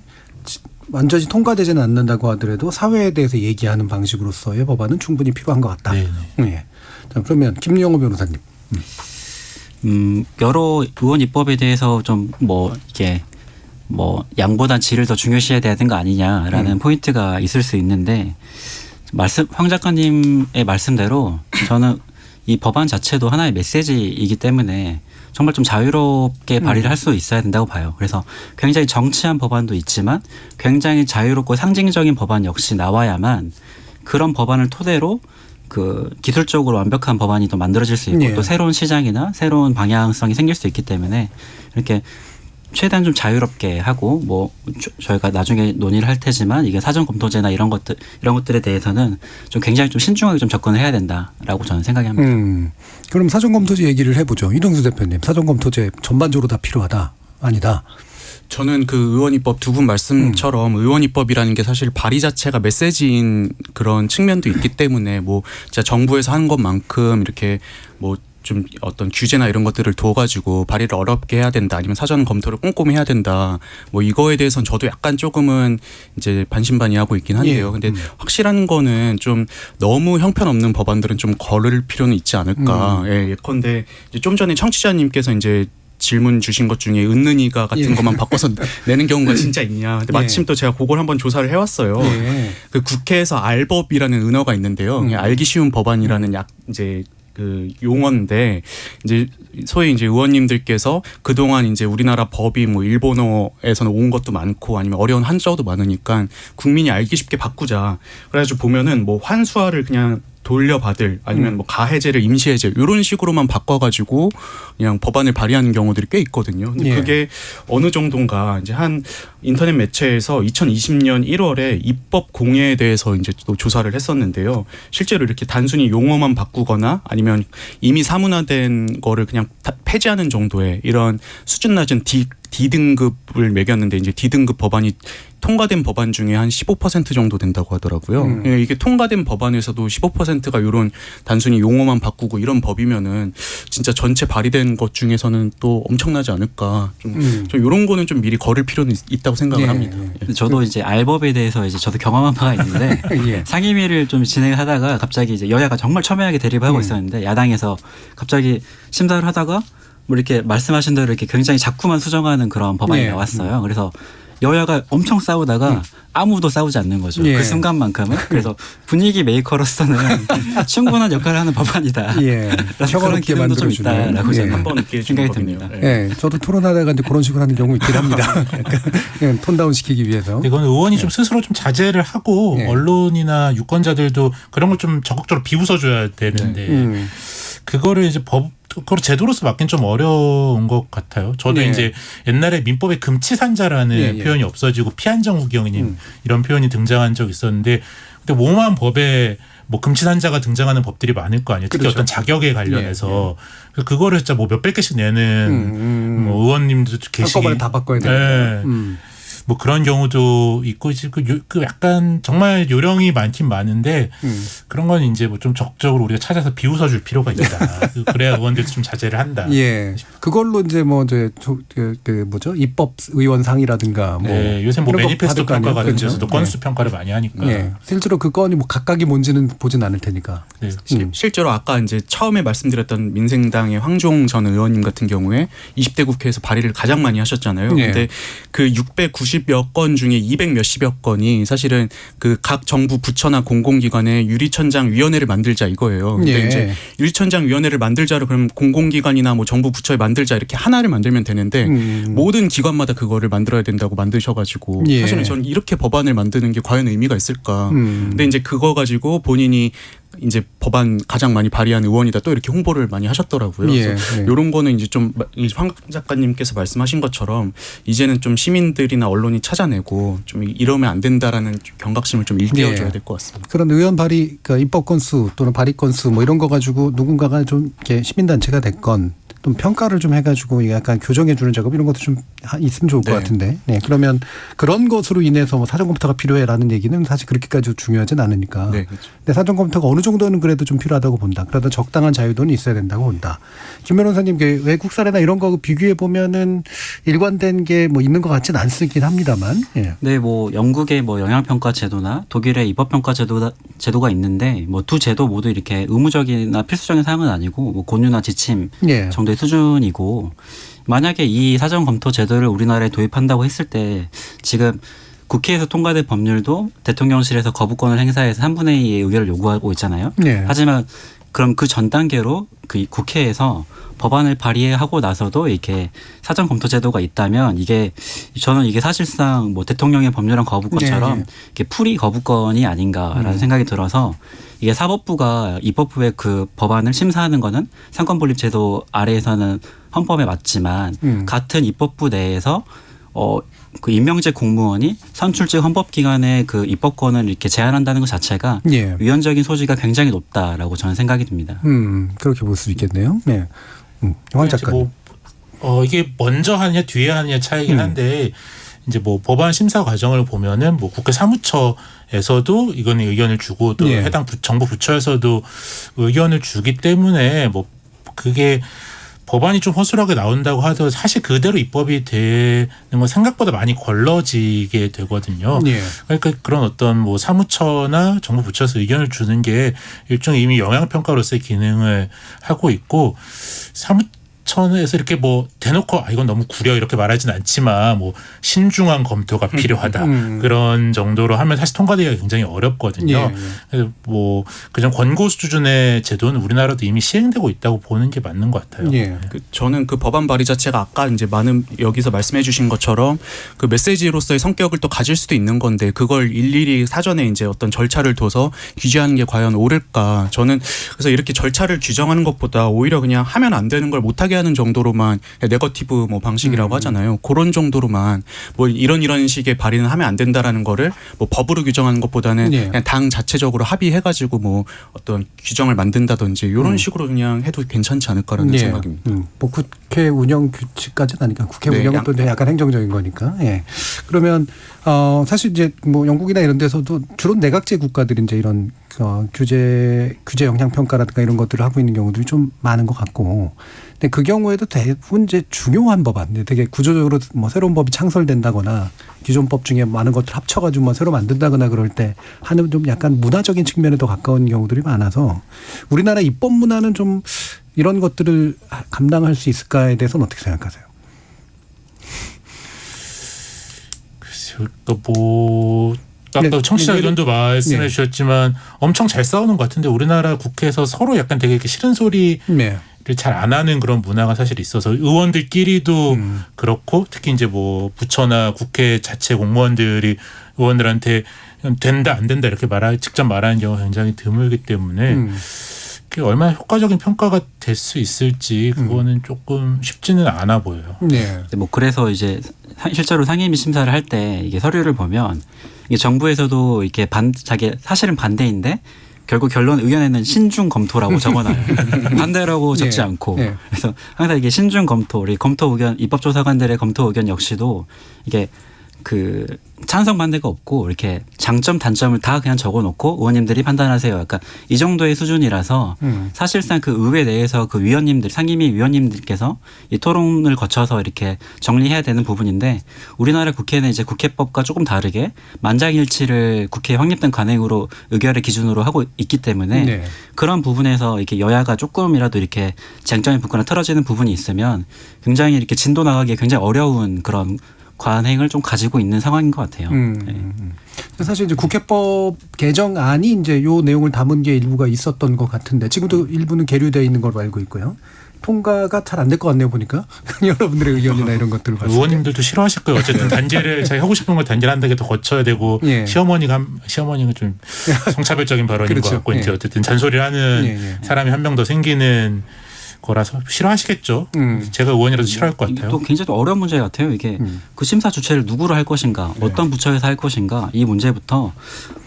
Speaker 5: 완전히 통과되지는 않는다고 하더라도 사회에 대해서 얘기하는 방식으로서의 법안은 충분히 필요한 것 같다.
Speaker 4: 네네.
Speaker 5: 예. 자, 그러면 김영호 변호사님.
Speaker 7: 여러 의원 입법에 대해서 좀 이게 양보단 질을 더 중요시해야 되는 거 아니냐라는 포인트가 있을 수 있는데, 황 작가님의 말씀대로 저는 이 법안 자체도 하나의 메시지이기 때문에 정말 좀 자유롭게 발의를 할 수 있어야 된다고 봐요. 그래서 굉장히 정치한 법안도 있지만 굉장히 자유롭고 상징적인 법안 역시 나와야만 그런 법안을 토대로 그 기술적으로 완벽한 법안이 또 만들어질 수 있고 또 새로운 시장이나 새로운 방향성이 생길 수 있기 때문에 이렇게 최대한 좀 자유롭게 하고 저희가 나중에 논의를 할 테지만 이게 사전 검토제나 이런 것들에 대해서는 좀 굉장히 좀 신중하게 좀 접근을 해야 된다라고 저는 생각합니다.
Speaker 5: 그럼 사전 검토제 얘기를 해보죠. 이동수 대표님, 사전 검토제 전반적으로 다 필요하다, 아니다?
Speaker 8: 저는 그 의원 입법 두 분 말씀처럼 의원 입법이라는 게 사실 발의 자체가 메시지인 그런 측면도 있기 때문에 진짜 정부에서 하는 것만큼 이렇게 좀 어떤 규제나 이런 것들을 둬가지고 발의를 어렵게 해야 된다, 아니면 사전 검토를 꼼꼼히 해야 된다, 이거에 대해서는 저도 약간 조금은 이제 반신반의하고 있긴 한데요. 근데 확실한 거는 좀 너무 형편없는 법안들은 좀 거를 필요는 있지 않을까. 예컨대 이제 좀 전에 청취자님께서 이제 질문 주신 것 중에 은는이가 같은 것만 바꿔서 내는 경우가 진짜 있냐. 근데 마침 또 제가 그걸 한번 조사를 해왔어요. 그 국회에서 알법이라는 은어가 있는데요. 알기 쉬운 법안이라는 이제 그 용어인데, 이제 소위 이제 의원님들께서 그동안 이제 우리나라 법이 일본어에서는 온 것도 많고 아니면 어려운 한자어도 많으니까 국민이 알기 쉽게 바꾸자. 그래가지고 보면은 환수화를 그냥 돌려받을, 아니면 가해제를 임시해제 이런 식으로만 바꿔가지고 그냥 법안을 발의하는 경우들이 꽤 있거든요. 근데 그게 어느 정도인가 이제 한 인터넷 매체에서 2020년 1월에 입법 공예에 대해서 이제 또 조사를 했었는데요. 실제로 이렇게 단순히 용어만 바꾸거나 아니면 이미 사문화된 거를 그냥 폐지하는 정도의 이런 수준 낮은 D등급을 매겼는데 이제 D등급 법안이 통과된 법안 중에 한 15% 정도 된다고 하더라고요. 예, 이게 통과된 법안에서도 15%가 이런 단순히 용어만 바꾸고 이런 법이면은 진짜 전체 발의된 것 중에서는 또 엄청나지 않을까. 좀 이런 거는 좀 미리 걸을 필요는 있다고 생각을 합니다.
Speaker 7: 저도 이제 알법에 대해서 이제 저도 경험한 바가 있는데
Speaker 5: 예.
Speaker 7: 상임위를 좀 진행하다가 갑자기 이제 여야가 정말 첨예하게 대립을 하고 있었는데 야당에서 갑자기 심사를 하다가 뭐 이렇게 말씀하신 대로 이렇게 굉장히 작품만 수정하는 그런 법안이
Speaker 5: 예.
Speaker 7: 나왔어요. 그래서 여야가 엄청 싸우다가 아무도 싸우지 않는 거죠.
Speaker 5: 예.
Speaker 7: 그 순간만큼은. 그래서 분위기 메이커로서는 충분한 역할을 하는 법안이다.
Speaker 5: 예.
Speaker 7: 그런
Speaker 5: 평화롭게
Speaker 7: 기능도 좀
Speaker 5: 만들어주는.
Speaker 7: 있다라고
Speaker 5: 예.
Speaker 7: 저는
Speaker 8: 한번 느끼게
Speaker 7: 생각이
Speaker 8: 거거든요.
Speaker 7: 듭니다.
Speaker 5: 예, 저도 토론하다가 이제 그런 식으로 하는 경우 있긴 합니다. 약간 예, 톤다운 시키기 위해서.
Speaker 4: 이건 의원이 좀 스스로 좀 자제를 하고
Speaker 5: 예.
Speaker 4: 언론이나 유권자들도 그런 걸 좀 적극적으로 비웃어줘야 되는데 그거를 이제 그걸 제도로서 맡긴 좀 어려운 것 같아요. 저도
Speaker 5: 예.
Speaker 4: 이제 옛날에 민법에 금치산자라는
Speaker 5: 예, 예.
Speaker 4: 표현이 없어지고 피한정후경님 이런 표현이 등장한 적이 있었는데 근데 모호한 법에 뭐 금치산자가 등장하는 법들이 많을 거 아니에요. 특히
Speaker 5: 그렇죠.
Speaker 4: 어떤 자격에 관련해서 그거를 진짜 뭐 몇백 개씩 내는 뭐 의원님도 계시기
Speaker 5: 한꺼번에 다 바꿔야
Speaker 4: 네.
Speaker 5: 되니까.
Speaker 4: 뭐 그런 경우도 있고 이제 그 약간 정말 요령이 많긴 많은데 그런 건 이제 뭐 좀 적극적으로 우리가 찾아서 비웃어줄 필요가 있다. 그래야 의원들도 좀 자제를 한다.
Speaker 5: 예. 그걸로 이제 뭐 이제 그 뭐죠? 입법 의원상이라든가 뭐
Speaker 4: 네, 요새 뭐
Speaker 5: 이런 거
Speaker 4: 매니페스토
Speaker 5: 받을 거
Speaker 4: 평가
Speaker 5: 아니에요?
Speaker 4: 같은
Speaker 5: 그렇죠?
Speaker 4: 데서도 건수 평가를 많이 하니까.
Speaker 5: 예. 실제로 그 건이 뭐 각각이 뭔지는 보진 않을 테니까.
Speaker 4: 네.
Speaker 8: 실제로 아까 이제 처음에 말씀드렸던 민생당의 황종 전 의원님 같은 경우에 20대 국회에서 발의를 가장 많이 하셨잖아요.
Speaker 5: 예.
Speaker 8: 근데 그 690여 건 중에 200 몇십여 건이 사실은 그 각 정부 부처나 공공기관에 유리천장 위원회를 만들자 이거예요. 근데
Speaker 5: 예.
Speaker 8: 이제 유리천장 위원회를 만들자로 그럼 공공기관이나 뭐 정부 부처에 만들자 이렇게 하나를 만들면 되는데 모든 기관마다 그거를 만들어야 된다고 만드셔가지고
Speaker 5: 예.
Speaker 8: 사실은 저는 이렇게 법안을 만드는 게 과연 의미가 있을까. 근데 이제 그거 가지고 본인이 이제 법안 가장 많이 발의한 의원이다 또 이렇게 홍보를 많이 하셨더라고요.
Speaker 5: 예,
Speaker 8: 그래서
Speaker 5: 예.
Speaker 8: 이런 거는 이제 좀 황 작가님께서 말씀하신 것처럼 이제는 좀 시민들이나 언론이 찾아내고 좀 이러면 안 된다라는 경각심을 좀 일깨워줘야
Speaker 5: 예.
Speaker 8: 될 것 같습니다.
Speaker 5: 그런 의원 발의, 그러니까 입법 건수 또는 발의 건수 뭐 이런 거 가지고 누군가가 좀 이렇게 시민단체가 됐건 좀 평가를 좀 해가지고 약간 교정해 주는 작업 이런 것도 좀 있으면 좋을 것
Speaker 8: 네.
Speaker 5: 같은데. 네. 그러면 그런 것으로 인해서 뭐 사전 검토가 필요해라는 얘기는 사실 그렇게까지 중요하진 않으니까.
Speaker 8: 네, 그렇죠.
Speaker 5: 근데 사전 검토가 어느 정도는 그래도 좀 필요하다고 본다. 그래도 적당한 자유도는 있어야 된다고 본다. 김 변호사님, 그 외국 사례나 이런 거 비교해 보면은 일관된 게 뭐 있는 것 같지는 않긴 합니다만. 예.
Speaker 7: 네, 뭐 영국의 뭐 영향평가 제도나 독일의 입법평가 제도가 있는데 뭐 두 제도 모두 이렇게 의무적이나 필수적인 사항은 아니고 뭐 권유나 지침
Speaker 5: 예.
Speaker 7: 정도의 수준이고 만약에 이 사전 검토 제도를 우리나라에 도입한다고 했을 때 지금 국회에서 통과된 법률도 대통령실에서 거부권을 행사해서 3분의 2의 의결을 요구하고 있잖아요.
Speaker 5: 예.
Speaker 7: 하지만 그럼 그 전 단계로 그 국회에서 법안을 발의하고 나서도 이렇게 사전 검토 제도가 있다면 저는 이게 사실상 뭐 대통령의 법률안 거부권처럼
Speaker 5: 네.
Speaker 7: 이렇게 풀이 거부권이 아닌가라는 생각이 들어서 이게 사법부가 입법부의 그 법안을 심사하는 거는 상권분립 제도 아래에서는 헌법에 맞지만 같은 입법부 내에서 그 임명직 공무원이 선출직 헌법기관의 그 입법권을 이렇게 제한한다는 것 자체가
Speaker 5: 예.
Speaker 7: 위헌적인 소지가 굉장히 높다라고 저는 생각이 듭니다.
Speaker 5: 그렇게 볼 수 있겠네요. 네. 황 작가님.
Speaker 4: 이게 먼저 하느냐 뒤에 하느냐 차이긴 한데 이제 뭐 법안 심사 과정을 보면은 뭐 국회 사무처에서도 이거는 의견을 주고 또
Speaker 5: 예.
Speaker 4: 해당 정부 부처에서도 의견을 주기 때문에 뭐 그게 법안이 좀 허술하게 나온다고 하더라도 사실 그대로 입법이 되는 건 생각보다 많이 걸러지게 되거든요.
Speaker 5: 예.
Speaker 4: 그러니까 그런 어떤 뭐 사무처나 정부 부처에서 의견을 주는 게 일종의 이미 영향평가로서의 기능을 하고 있고 사무처에서 이렇게 뭐 대놓고 이건 너무 구려 이렇게 말하진 않지만 뭐 신중한 검토가 필요하다 그런 정도로 하면 사실 통과되기가 굉장히 어렵거든요.
Speaker 5: 예, 예.
Speaker 4: 그래서 뭐 그냥 권고 수준의 제도는 우리나라도 이미 시행되고 있다고 보는 게 맞는 것 같아요.
Speaker 5: 예.
Speaker 8: 저는 그 법안 발의 자체가 아까 이제 많은 여기서 말씀해 주신 것처럼 그 메시지로서의 성격을 또 가질 수도 있는 건데 그걸 일일이 사전에 이제 어떤 절차를 둬서 규제하는 게 과연 옳을까. 저는 그래서 이렇게 절차를 규정하는 것보다 오히려 그냥 하면 안 되는 걸 못하게 합의하는 정도로만 네거티브 뭐 방식이라고 하잖아요. 그런 정도로만 뭐 이런 식의 발의는 하면 안 된다라는 거를 뭐 법으로 규정하는 것보다는
Speaker 5: 예.
Speaker 8: 그냥 당 자체적으로 합의해가지고 뭐 어떤 규정을 만든다든지 이런 식으로 그냥 해도 괜찮지 않을까라는
Speaker 5: 예.
Speaker 8: 생각입니다.
Speaker 5: 뭐 국회 운영 규칙까지는 아니까 국회
Speaker 8: 네,
Speaker 5: 운영은 또 약간 행정적인 거니까. 예. 그러면 사실 이제 뭐 영국이나 이런 데서도 주로 내각제 국가들이 이제 이런 규제 영향 평가라든가 이런 것들을 하고 있는 경우들이 좀 많은 것 같고. 근데 그 경우에도 대부분 이제 중요한 법안, 되게 구조적으로 뭐 새로운 법이 창설된다거나 기존 법 중에 많은 것들 합쳐가지고 뭐 새로 만든다거나 그럴 때 하는 좀 약간 문화적인 측면에 더 가까운 경우들이 많아서 우리나라 입법 문화는 좀 이런 것들을 감당할 수 있을까에 대해서는 어떻게 생각하세요?
Speaker 4: 그러니까 뭐 아까 청취자 의견도 말씀해 주셨지만 엄청 잘 싸우는 것 같은데 우리나라 국회에서 서로 약간 되게 이렇게 싫은 소리를 잘 안 하는 그런 문화가 사실 있어서 의원들끼리도 그렇고 특히 이제 뭐 부처나 국회 자체 공무원들이 의원들한테 된다 안 된다 이렇게 직접 말하는 경우가 굉장히 드물기 때문에 그게 얼마나 효과적인 평가가 될 수 있을지 그거는 조금 쉽지는 않아 보여요.
Speaker 5: 네.
Speaker 7: 뭐 그래서 이제 실제로 상임위 심사를 할 때 이게 서류를 보면 이게 정부에서도 이렇게 자기 사실은 반대인데 결국 결론 의견에는 신중 검토라고 적어놔요. 반대라고 적지
Speaker 5: 네.
Speaker 7: 않고.
Speaker 5: 네.
Speaker 7: 그래서 항상 이게 신중 검토, 우리 검토 의견, 입법조사관들의 검토 의견 역시도 이게 그 찬성 반대가 없고 이렇게 장점 단점을 다 그냥 적어놓고 의원님들이 판단하세요. 약간 이 정도의 수준이라서 사실상 그 의회 내에서 그 위원님들 상임위 위원님들께서 이 토론을 거쳐서 이렇게 정리해야 되는 부분인데 우리나라 국회는 이제 국회법과 조금 다르게 만장일치를 국회 확립된 관행으로 의결의 기준으로 하고 있기 때문에
Speaker 5: 네.
Speaker 7: 그런 부분에서 이렇게 여야가 조금이라도 이렇게 쟁점이 붙거나 틀어지는 부분이 있으면 굉장히 이렇게 진도 나가기에 굉장히 어려운 그런 관행을 좀 가지고 있는 상황인 것 같아요. 네.
Speaker 5: 사실 이제 국회법 개정안이 이제 요 내용을 담은 게 일부가 있었던 것 같은데 지금도 일부는 계류되어 있는 걸로 알고 있고요. 통과가 잘 안 될 것 같네요 보니까 여러분들의 의견이나 이런 것들을 봤을 때.
Speaker 4: 의원님들도 싫어하실 거예요. 어쨌든 단계를 자기 하고 싶은 걸 단계를 한다게 더 거쳐야 되고
Speaker 5: 예.
Speaker 4: 시어머니가 좀 성차별적인 발언인
Speaker 5: 그렇죠.
Speaker 4: 것 같고
Speaker 5: 예.
Speaker 4: 이제 어쨌든 잔소리를 하는 사람이 한 명 더 생기는 거라서 싫어하시겠죠. 제가 의원이라도 싫어할 것 같아요.
Speaker 7: 또 굉장히 또 어려운 문제 같아요. 이게 그 심사 주체를 누구로 할 것인가, 어떤 부처에서 할 것인가 이 문제부터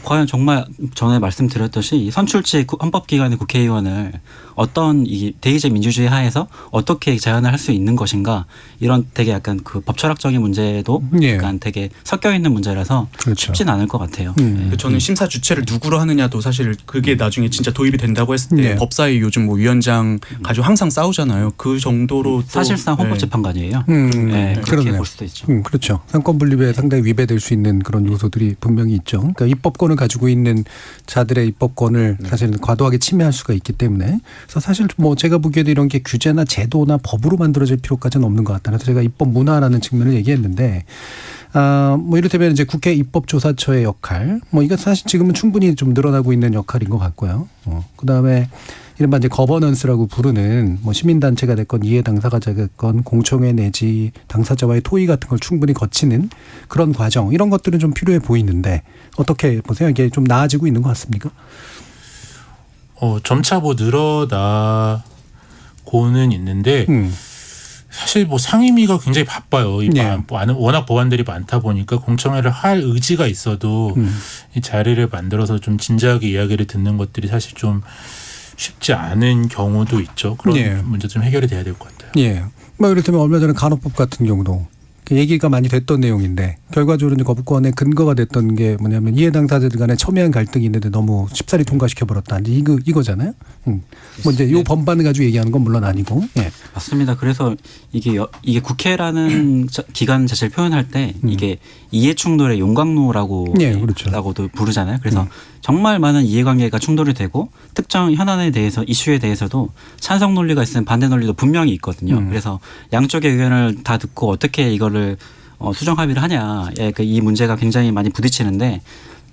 Speaker 7: 과연 정말 전에 말씀드렸듯이 이 선출직 헌법기관의 국회의원을 어떤 이 대의제 민주주의 하에서 어떻게 제한을 할 수 있는 것인가 이런 되게 약간 그 법철학적인 문제도 약간 되게 섞여 있는 문제라서
Speaker 5: 그렇죠.
Speaker 7: 쉽진 않을 것 같아요.
Speaker 8: 저는 심사 주체를 누구로 하느냐도 사실 그게 나중에 진짜 도입이 된다고 했을 때 법사위 요즘 뭐 위원장 가지고 항상 싸우잖아요. 그 정도로
Speaker 7: 사실상 헌법재판관이에요.
Speaker 5: 네,
Speaker 7: 그렇게
Speaker 5: 그러네요.
Speaker 7: 볼 수도 있죠.
Speaker 5: 그렇죠. 상권 분립에 상당히 위배될 수 있는 그런 요소들이 분명히 있죠. 그러니까 입법권을 가지고 있는 자들의 입법권을 사실 과도하게 침해할 수가 있기 때문에 그래서 사실 뭐 제가 보기에도 이런 게 규제나 제도나 법으로 만들어질 필요까지는 없는 것 같다. 그래서 제가 입법 문화라는 측면을 얘기했는데 뭐 이를테면 이제 국회 입법조사처의 역할 뭐 이거 사실 지금은 충분히 좀 늘어나고 있는 역할인 것 같고요. 그다음에 이른바 이제 거버넌스라고 부르는 뭐 시민단체가 됐건 이해 당사가 됐건 공청회 내지 당사자와의 토의 같은 걸 충분히 거치는 그런 과정 이런 것들은 좀 필요해 보이는데 어떻게 보세요? 이게 좀 나아지고 있는 것 같습니까?
Speaker 4: 점차 뭐 늘어나고는 있는데 사실 뭐 상임위가 굉장히 바빠요. 워낙 법안들이 많다 보니까 공청회를 할 의지가 있어도 이 자리를 만들어서 좀 진지하게 이야기를 듣는 것들이 사실 좀 쉽지 않은 경우도 있죠. 그런 문제 좀 해결이 돼야 될 것 같아요.
Speaker 5: 예. 뭐 이를테면 얼마 전에 간호법 같은 경우도 얘기가 많이 됐던 내용인데 결과적으로 이제 거부권의 근거가 됐던 게 뭐냐면 이해 당사자들 간에 첨예한 갈등이 있는데 너무 쉽사리 통과시켜 버렸다. 이제 이거잖아요. 뭐 이제 요 법안을 가지고 얘기하는 건 물론 아니고. 예.
Speaker 7: 맞습니다. 그래서 이게 국회라는 기관 자체를 표현할 때 이게 이해 충돌의 용광로라고
Speaker 5: 그렇죠.
Speaker 7: 라고도 부르잖아요. 그래서 정말 많은 이해관계가 충돌이 되고 특정 현안에 대해서 이슈에 대해서도 찬성 논리가 있으면 반대 논리도 분명히 있거든요. 그래서 양쪽의 의견을 다 듣고 어떻게 이거를 수정 합의를 하냐. 이 문제가 굉장히 많이 부딪히는데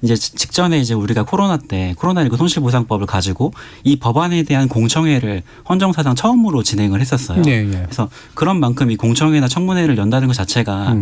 Speaker 7: 이제 직전에 이제 우리가 코로나19 손실보상법을 가지고 이 법안에 대한 공청회를 헌정사상 처음으로 진행을 했었어요. 그래서 그런 만큼 이 공청회나 청문회를 연다는 것 자체가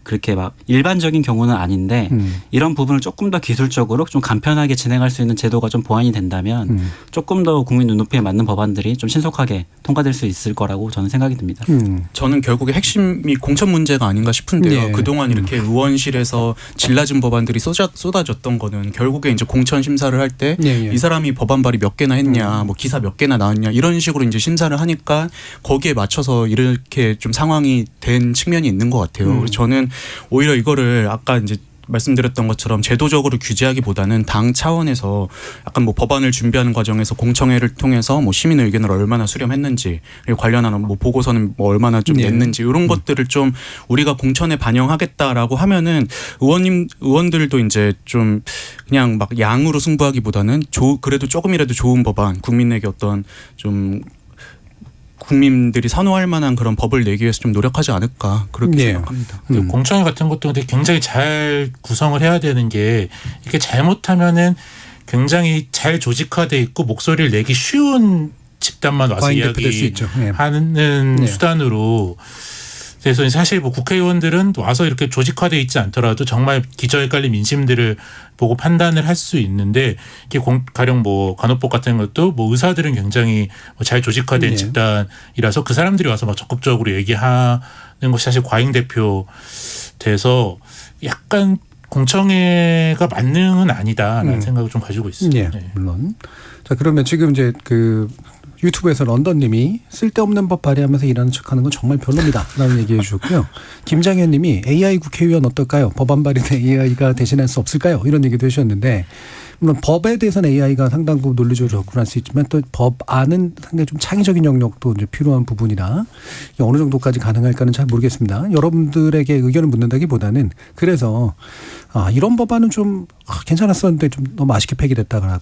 Speaker 7: 그렇게 막 일반적인 경우는 아닌데 이런 부분을 조금 더 기술적으로 좀 간편하게 진행할 수 있는 제도가 좀 보완이 된다면 조금 더 국민 눈높이에 맞는 법안들이 좀 신속하게 통과될 수 있을 거라고 저는 생각이 듭니다.
Speaker 8: 저는 결국에 핵심이 공천 문제가 아닌가 싶은데요.
Speaker 5: 예.
Speaker 8: 그동안 이렇게 의원실에서 질낮은 법안들이 쏟아졌던 거는 결국에 이제 공천 심사를 할 때 이 사람이 법안 발의 몇 개나 했냐, 뭐 기사 몇 개나 나왔냐 이런 식으로 이제 심사를 하니까 거기에 맞춰서 이렇게 좀 상황이 된 측면이 있는 것 같아요. 그래서 저는 오히려 이거를 아까 이제 말씀드렸던 것처럼 제도적으로 규제하기보다는 당 차원에서 약간 뭐 법안을 준비하는 과정에서 공청회를 통해서 뭐 시민의 의견을 얼마나 수렴했는지 그리고 관련한 뭐 보고서는 뭐 얼마나 좀 냈는지 이런 것들을 좀 우리가 공천에 반영하겠다라고 하면은 의원들도 이제 좀 그냥 막 양으로 승부하기보다는 그래도 조금이라도 좋은 법안 국민에게 어떤 좀 국민들이 선호할 만한 그런 법을 내기 위해서 좀 노력하지 않을까 그렇게 생각합니다.
Speaker 4: 공청회 같은 것도 근데 굉장히 잘 구성을 해야 되는 게 이렇게 잘못하면은 굉장히 잘 조직화돼 있고 목소리를 내기 쉬운 집단만 와서 이야기하는 수단으로 그래서 사실 뭐 국회의원들은 와서 이렇게 조직화돼 있지 않더라도 정말 기저에 깔린 민심들을 보고 판단을 할 수 있는데 이게 가령 뭐 간호법 같은 것도 뭐 의사들은 굉장히 잘 조직화된 집단이라서 그 사람들이 와서 막 적극적으로 얘기하는 것이 사실 과잉대표 돼서 약간 공청회가 만능은 아니다라는 생각을 좀 가지고 있습니다.
Speaker 5: 네. 물론. 자, 그러면 지금 이제 그 유튜브에서 런던님이 쓸데없는 법 발의하면서 일하는 척하는 건 정말 별로입니다라는 얘기해 주셨고요. 김장현님이 AI 국회의원 어떨까요? 법안 발의는 AI가 대신할 수 없을까요? 이런 얘기도 해주셨는데 물론 법에 대해서는 AI가 상당 부분 논리적으로 접근할 수 있지만 또 법안은 상당히 좀 창의적인 영역도 이제 필요한 부분이라 어느 정도까지 가능할까는 잘 모르겠습니다. 여러분들에게 의견을 묻는다기보다는 그래서 이런 법안은 좀 괜찮았었는데 좀 너무 아쉽게 폐기됐다거나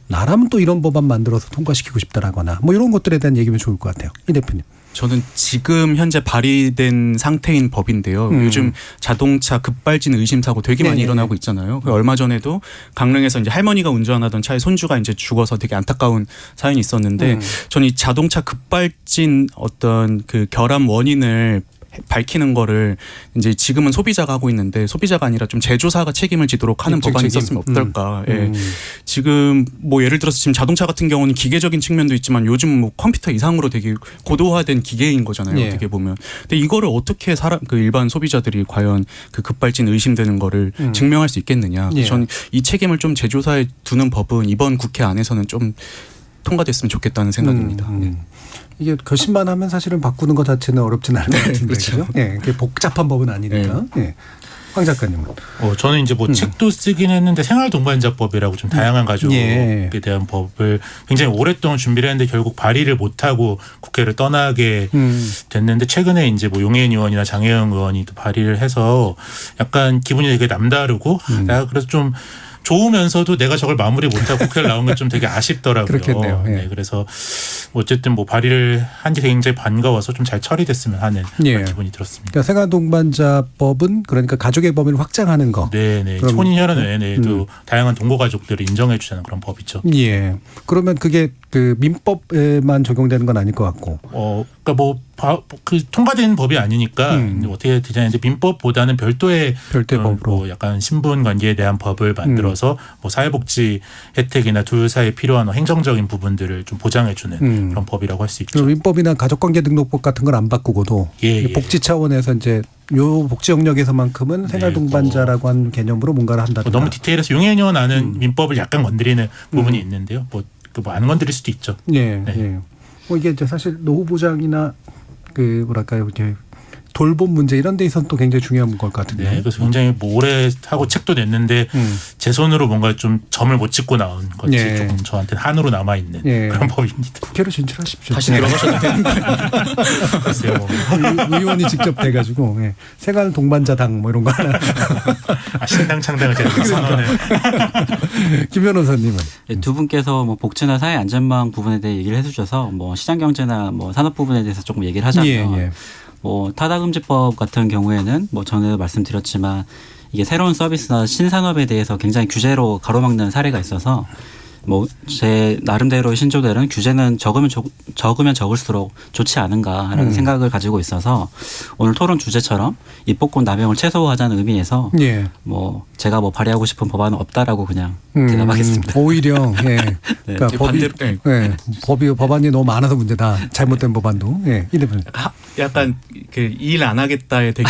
Speaker 5: 나라면 또 이런 법안 만들어서 통과시키고 싶다라거나 뭐 이런 것들에 대한 얘기면 좋을 것 같아요. 이 대표님.
Speaker 8: 저는 지금 현재 발의된 상태인 법인데요. 요즘 자동차 급발진 의심사고 되게 많이 일어나고 있잖아요. 얼마 전에도 강릉에서 이제 할머니가 운전하던 차에 손주가 이제 죽어서 되게 안타까운 사연이 있었는데 저는 이 자동차 급발진 어떤 그 결함 원인을 밝히는 거를 이제 지금은 소비자가 하고 있는데 소비자가 아니라 좀 제조사가 책임을 지도록 하는 법안이 있었으면 어떨까. 예. 지금 뭐 예를 들어서 지금 자동차 같은 경우는 기계적인 측면도 있지만 요즘 뭐 컴퓨터 이상으로 되게 고도화된 기계인 거잖아요. 어떻게 보면. 근데 이거를 어떻게 그 일반 소비자들이 과연 그 급발진 의심되는 거를 증명할 수 있겠느냐. 저는 이 책임을 좀 제조사에 두는 법은 이번 국회 안에서는 좀 통과됐으면 좋겠다는 생각입니다.
Speaker 5: 이게 결심만 하면 사실은 바꾸는 것 자체는 어렵진 않을 것 같은데.
Speaker 8: 그렇죠.
Speaker 5: 예, 그게 복잡한 법은 아니니까. 예. 황 작가님은.
Speaker 4: 저는 이제 뭐 책도 쓰긴 했는데 생활동반자법이라고 좀 다양한 가족에 대한 법을 굉장히 오랫동안 준비를 했는데 결국 발의를 못하고 국회를 떠나게 됐는데 최근에 이제 뭐 용해인 의원이나 장혜영 의원이 또 발의를 해서 약간 기분이 되게 남다르고 내가 그래서 좀 좋으면서도 내가 저걸 마무리 못하고 국회를 나온 게 좀 되게 아쉽더라고요.
Speaker 5: 그렇겠네요. 예.
Speaker 4: 네, 그래서 어쨌든 뭐 발의를 한 게 굉장히 반가워서 좀 잘 처리됐으면 하는 기분이 들었습니다.
Speaker 5: 그러니까 생활동반자법은 그러니까 가족의 범위를 확장하는 거.
Speaker 4: 네네. 혼인혈연 외에도 다양한 동거 가족들을 인정해 주자는 그런 법이죠.
Speaker 5: 예. 그러면 그게 그 민법에만 적용되는 건 아닐 것 같고.
Speaker 4: 그러니까 뭐 그 통과된 법이 아니니까 어떻게 되냐는데 민법보다는 별도의
Speaker 5: 법으로
Speaker 4: 뭐 약간 신분 관계에 대한 법을 만들어서 뭐 사회복지 혜택이나 둘 사이에 필요한 행정적인 부분들을 좀 보장해주는 그런 법이라고 할 수 있죠.
Speaker 5: 민법이나 가족관계등록법 같은 걸 안 바꾸고도 복지 차원에서 이제 요 복지 영역에서만큼은 생활동반자라고 하는 개념으로 뭔가를 한다든가.
Speaker 4: 너무 디테일해서 용해인원 아는 민법을 약간 건드리는 부분이 있는데요. 뭐 안 건드릴 수도 있죠.
Speaker 5: 네. 뭐 이게 이제 사실 노후 보장이나 그 뭐랄까요, 이제 돌봄 문제 이런 데 있어서는 또 굉장히 중요한 것 같은데.
Speaker 4: 네, 그래서 굉장히 뭐 오래 하고 책도 냈는데 제 손으로 뭔가 좀 점을 못 찍고 나온 것이 조금 저한테는 한으로 남아 있는 그런 법입니다.
Speaker 5: 국회로 진출하십시오.
Speaker 8: 다시 들어가셔도 되는데.
Speaker 4: 글쎄요.
Speaker 5: 의원이 직접 돼가지고 생활 동반자당 뭐 이런 거 하나.
Speaker 4: 신당 창당을 제가 선언을.
Speaker 5: 김 변호사님은
Speaker 7: 두 분께서 뭐 복지나 사회 안전망 부분에 대해 얘기를 해주셔서 뭐 시장 경제나 뭐 산업 부분에 대해서 조금 얘기를 하자면. 뭐 타다금지법 같은 경우에는 뭐 전에도 말씀드렸지만 이게 새로운 서비스나 신산업에 대해서 굉장히 규제로 가로막는 사례가 있어서 뭐 제 나름대로 신조들은 규제는 적으면 적을수록 좋지 않은가라는 생각을 가지고 있어서 오늘 토론 주제처럼 입법권 남용을 최소화하자는 의미에서
Speaker 5: 예.
Speaker 7: 뭐 제가 뭐 발의하고 싶은 법안은 없다라고 그냥 대답하겠습니다.
Speaker 5: 오히려 예. 그러니까 법안이 너무 많아서 문제다. 잘못된 법안도. 예. 이 대표님.
Speaker 8: 약간 그 일 안 하겠다에 되게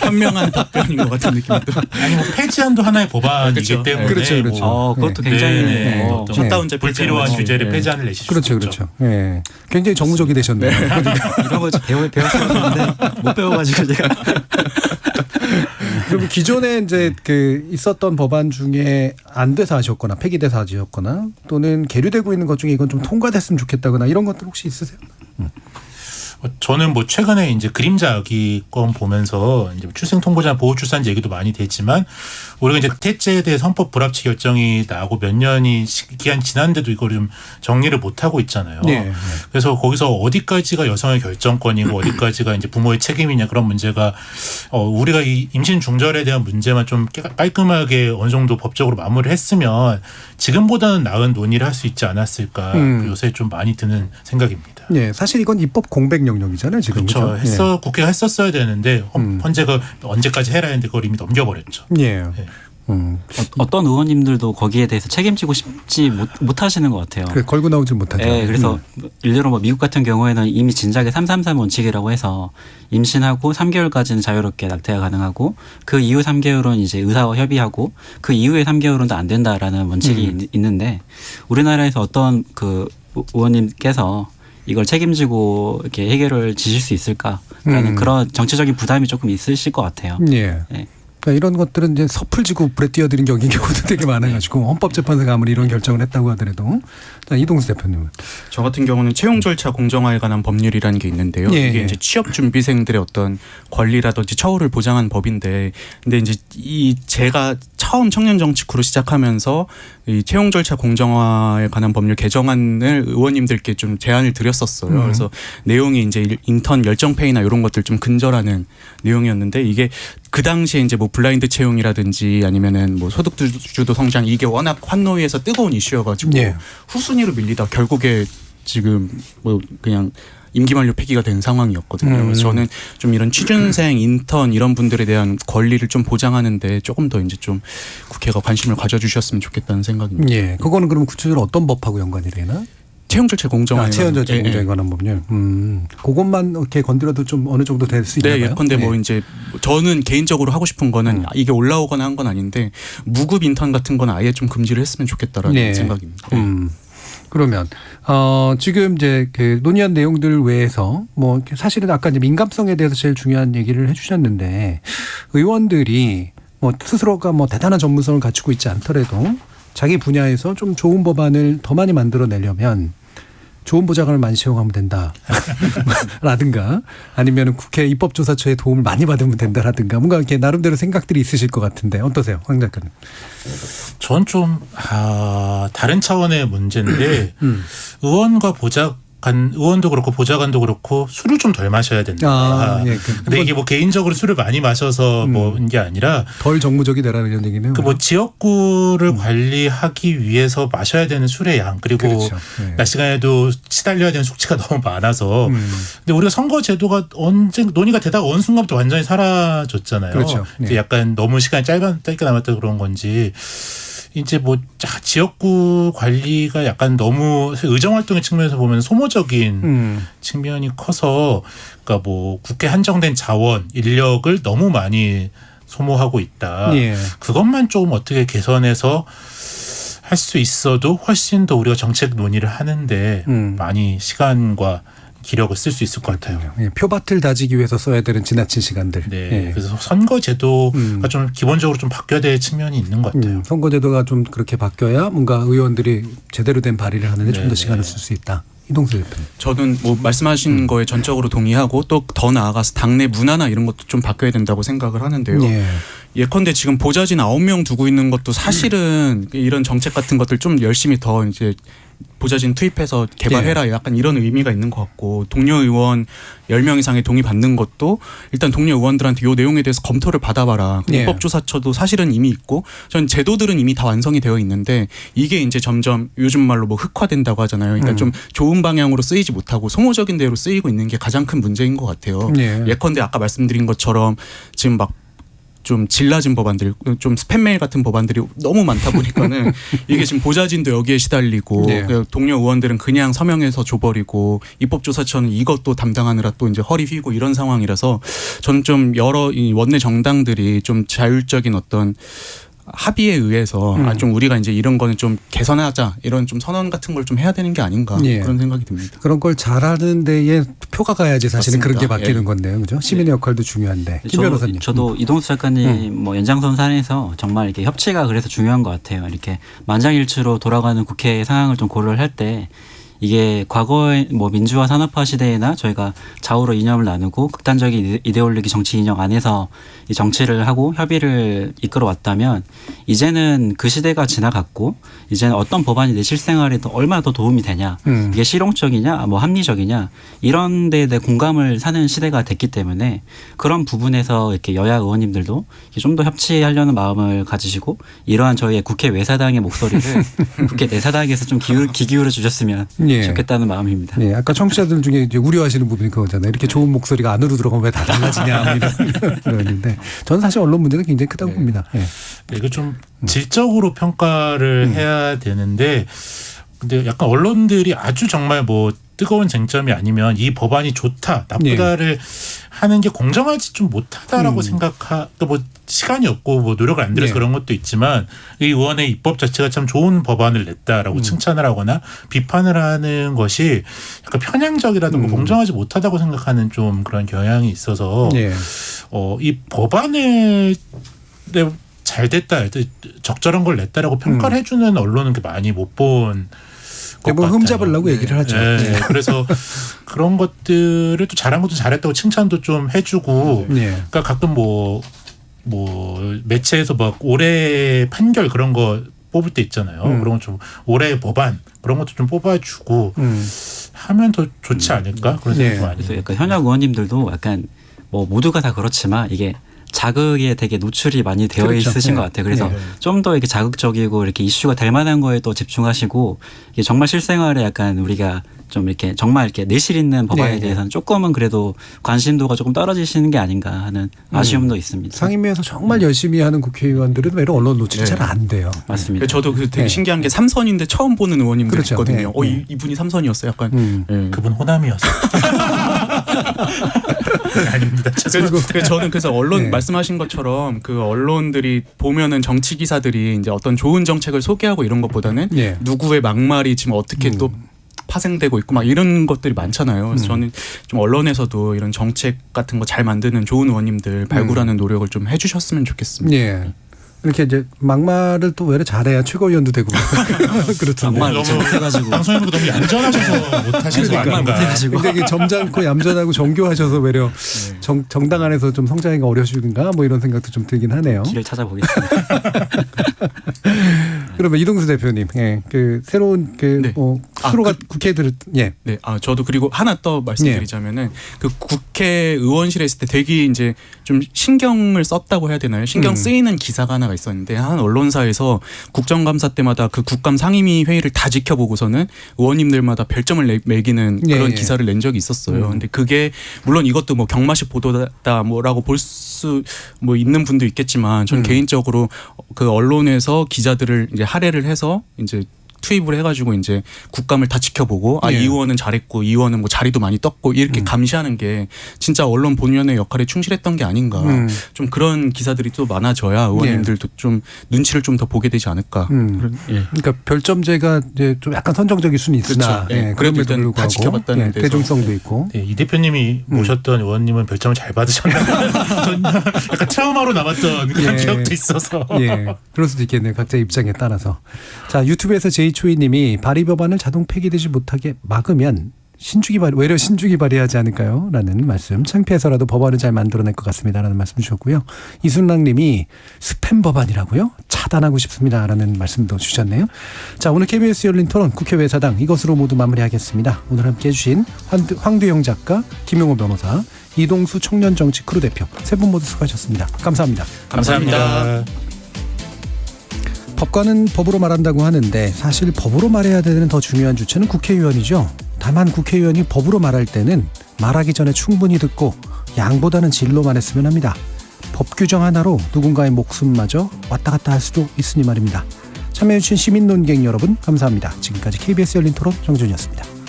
Speaker 8: 현명한 답변인 것 같은 느낌도.
Speaker 4: 아니 뭐 폐지안도 하나의 법안이기
Speaker 8: 그렇죠.
Speaker 4: 때문에
Speaker 5: 그렇죠, 그렇죠.
Speaker 4: 뭐
Speaker 7: 그것도 굉장히
Speaker 8: 셧다운제
Speaker 4: 불필요한 규제를 폐지안을 내실 수
Speaker 5: 그렇죠,
Speaker 4: 없죠.
Speaker 5: 그렇죠. 예. 굉장히 정무적이 되셨네요.
Speaker 7: 이런 걸 배웠었는데 못 배워가지고 제가.
Speaker 5: 그럼 기존에 이제 그 있었던 법안 중에 안 돼서 하셨거나 폐기돼서 하셨거나 또는 계류되고 있는 것 중에 이건 좀 통과됐으면 좋겠다거나 이런 것들 혹시 있으세요?
Speaker 4: 저는 뭐 최근에 이제 그림자 아기 건 보면서 이제 출생 통보자 보호 출산제 얘기도 많이 됐지만 우리가 이제 태제에 대해 헌법 불합치 결정이 나고 몇 년이 기한 지났는데도 이걸 좀 정리를 못 하고 있잖아요.
Speaker 5: 네.
Speaker 4: 그래서 거기서 어디까지가 여성의 결정권이고 어디까지가 이제 부모의 책임이냐 그런 문제가 우리가 이 임신 중절에 대한 문제만 좀 깔끔하게 어느 정도 법적으로 마무리를 했으면 지금보다는 나은 논의를 할 수 있지 않았을까 요새 좀 많이 드는 생각입니다.
Speaker 5: 예, 사실 이건 입법 공백 영역이잖아요, 지금.
Speaker 4: 그렇죠. 국회가 했었어야 되는데 헌재가 언제까지 해라 했는데 그걸 이미 넘겨버렸죠.
Speaker 5: 예.
Speaker 4: 네.
Speaker 7: 어떤 의원님들도 거기에 대해서 책임지고 싶지 못하시는 것 같아요.
Speaker 5: 그래, 걸고 나오질 못하죠.
Speaker 7: 네, 그래서 일례로 뭐 미국 같은 경우에는 이미 진작에 333 원칙이라고 해서 임신하고 3개월까지는 자유롭게 낙태가 가능하고 그 이후 3개월은 이제 의사와 협의하고 그 이후에 3개월은 또 안 된다라는 원칙이 있는데 우리나라에서 어떤 그 의원님께서 이걸 책임지고 이렇게 해결을 지실 수 있을까라는 그런 정치적인 부담이 조금 있으실 것 같아요.
Speaker 5: 예.
Speaker 7: 네.
Speaker 5: 그러니까 이런 것들은 이제 섣을 지고 불에 뛰어들인 경우도 되게 많아가지고 헌법재판소가 아무리 이런 결정을 했다고 하더라도 자, 이동수 대표님은
Speaker 8: 저 같은 경우는 채용 절차 공정화에 관한 법률이라는 게 있는데요.
Speaker 5: 예,
Speaker 8: 이게
Speaker 5: 예.
Speaker 8: 이제 취업 준비생들의 어떤 권리라든지 처우를 보장한 법인데, 근데 이제 제가 처음 청년 정치구로 시작하면서 이 채용 절차 공정화에 관한 법률 개정안을 의원님들께 좀 제안을 드렸었어요. 그래서 내용이 이제 인턴 열정페이나 이런 것들 좀 근절하는 내용이었는데 이게 그 당시에 이제 뭐 블라인드 채용이라든지 아니면은 뭐 소득주도 성장 이게 워낙 환노위에서 뜨거운 이슈여가지고
Speaker 5: 예.
Speaker 8: 후순위로 밀리다 결국에 지금 뭐 그냥 임기 만료 폐기가 된 상황이었거든요. 그래서 저는 좀 이런 취준생, 인턴 이런 분들에 대한 권리를 좀 보장하는데 조금 더 이제 좀 국회가 관심을 가져주셨으면 좋겠다는 생각입니다.
Speaker 5: 예. 그거는 그러면 구체적으로 어떤 법하고 연관이 되나?
Speaker 8: 채용 절차 공정화.
Speaker 5: 채용 절차 공정에 관한 법률. 그것만 이렇게 건드려도 좀 어느 정도 될 수 있나요?
Speaker 8: 네, 예컨대 뭐 이제 저는 개인적으로 하고 싶은 거는 이게 올라오거나 한 건 아닌데 무급 인턴 같은 건 아예 좀 금지를 했으면 좋겠다라는 생각입니다.
Speaker 5: 그러면 지금 이제 그 논의한 내용들 외에서 뭐 사실은 아까 이제 민감성에 대해서 제일 중요한 얘기를 해주셨는데 의원들이 뭐 스스로가 뭐 대단한 전문성을 갖추고 있지 않더라도 자기 분야에서 좀 좋은 법안을 더 많이 만들어내려면 좋은 보좌관을 많이 채용하면 된다. 라든가 아니면 국회 입법조사처의 도움을 많이 받으면 된다라든가 뭔가 이렇게 나름대로 생각들이 있으실 것 같은데 어떠세요? 황 작가님.
Speaker 4: 전 좀 다른 차원의 문제인데 의원과 의원도 그렇고 보좌관도 그렇고 술을 좀 덜 마셔야 된다.
Speaker 5: 예.
Speaker 4: 근데 이게 뭐 개인적으로 술을 많이 마셔서 뭐인 게 아니라
Speaker 5: 덜 정무적이 되라는 이런 얘기네요.
Speaker 4: 그 뭐 지역구를 관리하기 위해서 마셔야 되는 술의 양 그리고
Speaker 5: 그렇죠. 네.
Speaker 4: 낮 시간에도 시달려야 되는 숙취가 너무 많아서 근데 우리가 선거 제도가 언제 논의가 되다가 어느 순간부터 완전히 사라졌잖아요.
Speaker 5: 그렇죠.
Speaker 4: 이제 약간 너무 시간이 짧게 남았다 그런 건지 이제 뭐 지역구 관리가 약간 너무 의정 활동의 측면에서 보면 소모적인 측면이 커서 그러니까 뭐 국회 한정된 자원 인력을 너무 많이 소모하고 있다.
Speaker 5: 예.
Speaker 4: 그것만 조금 어떻게 개선해서 할 수 있어도 훨씬 더 우리가 정책 논의를 하는데 많이 시간과 기력을 쓸 수 있을 것 같아요.
Speaker 5: 예, 표밭을 다지기 위해서 써야 되는 지나친 시간들.
Speaker 4: 네,
Speaker 5: 예.
Speaker 4: 그래서 선거 제도가 좀 기본적으로 좀 바뀌어야 될 측면이 있는 것 같아요.
Speaker 5: 선거제도가 좀 그렇게 바뀌어야 뭔가 의원들이 제대로 된 발의를 하는데 좀 더 시간을 쓸 수 있다. 이동수 대표님.
Speaker 8: 저는 뭐 말씀하신 거에 전적으로 동의하고 또 더 나아가서 당내 문화나 이런 것도 좀 바뀌어야 된다고 생각을 하는데요.
Speaker 5: 예.
Speaker 8: 예컨대 지금 보좌진 9명 두고 있는 것도 사실은 이런 정책 같은 것들 좀 열심히 더 이제 보좌진 투입해서 개발해라 약간 이런 의미가 있는 것 같고 동료 의원 10명 이상의 동의 받는 것도 일단 동료 의원들한테 이 내용에 대해서 검토를 받아봐라.
Speaker 5: 예.
Speaker 8: 입법조사처도 사실은 이미 있고 전 제도들은 이미 다 완성이 되어 있는데 이게 이제 점점 요즘 말로 뭐 흑화된다고 하잖아요. 그러니까 좀 좋은 방향으로 쓰이지 못하고 소모적인 대로 쓰이고 있는 게 가장 큰 문제인 것 같아요.
Speaker 5: 예.
Speaker 8: 예컨대 아까 말씀드린 것처럼 지금 막 좀 질 낮은 법안들, 좀 스팸 메일 같은 법안들이 너무 많다 보니까는 이게 지금 보좌진도 여기에 시달리고
Speaker 5: 네.
Speaker 8: 동료 의원들은 그냥 서명해서 줘버리고 입법조사처는 이것도 담당하느라 또 이제 허리 휘고 이런 상황이라서 저는 좀 여러 이 원내 정당들이 좀 자율적인 어떤 합의에 의해서 좀 우리가 이제 이런 거는 좀 개선하자 이런 좀 선언 같은 걸 좀 해야 되는 게 아닌가
Speaker 5: 예.
Speaker 8: 그런 생각이 듭니다.
Speaker 5: 그런 걸 잘하는 데에 표가 가야지 사실은
Speaker 8: 맞습니다.
Speaker 5: 그런 게 바뀌는
Speaker 8: 예.
Speaker 5: 건데요. 그죠? 시민의 역할도 중요한데. 김 변호사님.
Speaker 7: 저도 이동수 작가님 뭐 연장선상에서 정말 이렇게 협치가 그래서 중요한 것 같아요. 이렇게 만장일치로 돌아가는 국회 상황을 좀 고려를 할 때 이게 과거의 뭐 민주화 산업화 시대에나 저희가 좌우로 이념을 나누고 극단적인 이데올로기 정치 인형 안에서 이 정치를 하고 협의를 이끌어 왔다면 이제는 그 시대가 지나갔고 이제는 어떤 법안이 내 실생활에 더 얼마나 더 도움이 되냐 이게 실용적이냐 뭐 합리적이냐 이런 데에 대해 공감을 사는 시대가 됐기 때문에 그런 부분에서 이렇게 여야 의원님들도 좀 더 협치하려는 마음을 가지시고 이러한 저희의 국회 외사당의 목소리를 국회 내사당에서 좀 귀 기울여 주셨으면
Speaker 5: 예.
Speaker 7: 좋겠다는 마음입니다.
Speaker 5: 네, 아까 청취자들 중에 이제 우려하시는 부분이 그거잖아요. 이렇게 좋은 목소리가 안으로 들어가면 왜 다 달라지냐 이런 그런데 저는 사실 언론 문제가 굉장히 크다고 봅니다. 예.
Speaker 4: 네, 이거 좀 질적으로 평가를 해야 되는데 근데 약간 언론들이 아주 정말 뭐 뜨거운 쟁점이 아니면 이 법안이 좋다 나쁘다를 하는 게 공정하지 좀 못하다라고 뭐 시간이 없고 뭐 노력을 안 들여서 그런 것도 있지만 이 의원의 입법 자체가 참 좋은 법안을 냈다라고 칭찬을 하거나 비판을 하는 것이 약간 편향적이라든가 공정하지 못하다고 생각하는 좀 그런 경향이 있어서 이 법안을 잘 됐다, 적절한 걸 냈다라고 평가를 해주는 언론은 많이 못 본.
Speaker 5: 뭐 흠잡으려고 얘기를 하죠.
Speaker 4: 네. 그래서 그런 것들을 또 잘한 것도 잘했다고 칭찬도 좀 해주고, 그러니까 가끔 뭐 매체에서 막 올해 판결 그런 거 뽑을 때 있잖아요. 그런 거 좀 올해 법안 그런 것도 좀 뽑아주고 하면 더 좋지 않을까 그런 생각이 많이.
Speaker 7: 그래서 약간 현역 의원님들도 약간 뭐 모두가 다 그렇지만 이게 자극에 되게 노출이 많이 되어
Speaker 5: 그렇죠.
Speaker 7: 있으신 것 같아요. 그래서 좀 더 이렇게 자극적이고 이렇게 이슈가 될 만한 거에 또 집중하시고 이게 정말 실생활에 약간 우리가 좀 이렇게 정말 이렇게 내실 있는 법안에 대해서는 조금은 그래도 관심도가 조금 떨어지시는 게 아닌가 하는 아쉬움도 있습니다.
Speaker 5: 상임위에서 정말 열심히 하는 국회의원들은 왜 언론 노출이 잘 안 돼요.
Speaker 7: 맞습니다.
Speaker 8: 저도 그 되게 신기한 게 3선인데 처음 보는 의원님들
Speaker 5: 그렇죠.
Speaker 8: 있거든요. 이분이 3선이었어요. 약간
Speaker 4: 그분 호남이었어요. 아닙니다.
Speaker 8: 저는 그래서 언론 말씀하신 것처럼 그 언론들이 보면은 정치 기사들이 이제 어떤 좋은 정책을 소개하고 이런 것보다는 누구의 막말이 지금 어떻게 또 파생되고 있고 막 이런 것들이 많잖아요. 그래서 저는 좀 언론에서도 이런 정책 같은 거 잘 만드는 좋은 의원님들 발굴하는 노력을 좀 해주셨으면 좋겠습니다.
Speaker 5: 예. 이렇게 이제 막말을 또 왜 잘해야 최고위원도 되고 그렇잖아요.
Speaker 7: 막말 못해가지고
Speaker 4: 방송에서 너무 얌전하셔서 못하시는 거 아닌가.
Speaker 5: 굉장히 점잖고 얌전하고 정교하셔서 외려 정당 안에서 좀 성장하기가 어려우신가 뭐 이런 생각도 좀 들긴 하네요.
Speaker 7: 길을 찾아보겠습니다.
Speaker 5: 그러면 이동수 대표님, 그 새로운 프로가 국회들
Speaker 8: 네, 저도 그리고 하나 더 말씀드리자면은 그 국회의원실에 있을 때 되게 이제 좀 신경을 썼다고 해야 되나요? 신경 쓰이는 기사가 하나가 있었는데 한 언론사에서 국정감사 때마다 그 국감 상임위 회의를 다 지켜보고서는 의원님들마다 별점을 매기는 그런 기사를 낸 적이 있었어요. 근데 그게 물론 이것도 뭐 경마식 보도다 뭐라고 볼 수 뭐 있는 분도 있겠지만 저는 개인적으로 그 언론에서 기자들을 이제 할애를 해서 이제 투입을 해가지고 이제 국감을 다 지켜보고 이 의원은 잘했고 이 의원은 뭐 자리도 많이 떴고 이렇게 감시하는 게 진짜 언론 본연의 역할에 충실했던 게 아닌가. 좀 그런 기사들이 또 많아져야 의원님들도 좀 눈치를 좀 더 보게 되지 않을까.
Speaker 5: 그러니까 별점제가 이제 좀 약간 선정적일 수는 있으나
Speaker 8: 그래도 일단 다 지켜봤다는 데서
Speaker 5: 대중성도 있고.
Speaker 4: 이 대표님이 모셨던 의원님은 별점을 잘 받으셨나요? 전 약간 트라우마로 남았던 그런 기억도 있어서.
Speaker 5: 그럴 수도 있겠네요. 각자의 입장에 따라서. 자, 유튜브에서 제이초이님이 발의 법안을 자동 폐기되지 못하게 막으면 외려 신중히 발의하지 않을까요? 라는 말씀. 창피해서라도 법안을 잘 만들어낼 것 같습니다. 라는 말씀 주셨고요. 이순랑님이 스팸 법안이라고요? 참 차단하고 싶습니다라는 말씀도 주셨네요. 자, 오늘 KBS 열린 토론 국회 외사당 이것으로 모두 마무리하겠습니다. 오늘 함께해 주신 황두영 작가, 김용호 변호사, 이동수 청년정치 크루 대표 세 분 모두 수고하셨습니다. 감사합니다.
Speaker 4: 감사합니다.
Speaker 5: 법관은 법으로 말한다고 하는데 사실 법으로 말해야 되는 더 중요한 주체는 국회의원이죠. 다만 국회의원이 법으로 말할 때는 말하기 전에 충분히 듣고 양보다는 진로만 했으면 합니다. 법 규정 하나로 누군가의 목숨마저 왔다 갔다 할 수도 있으니 말입니다. 참여해주신 시민 논객 여러분 감사합니다. 지금까지 KBS 열린 토론 정준이었습니다.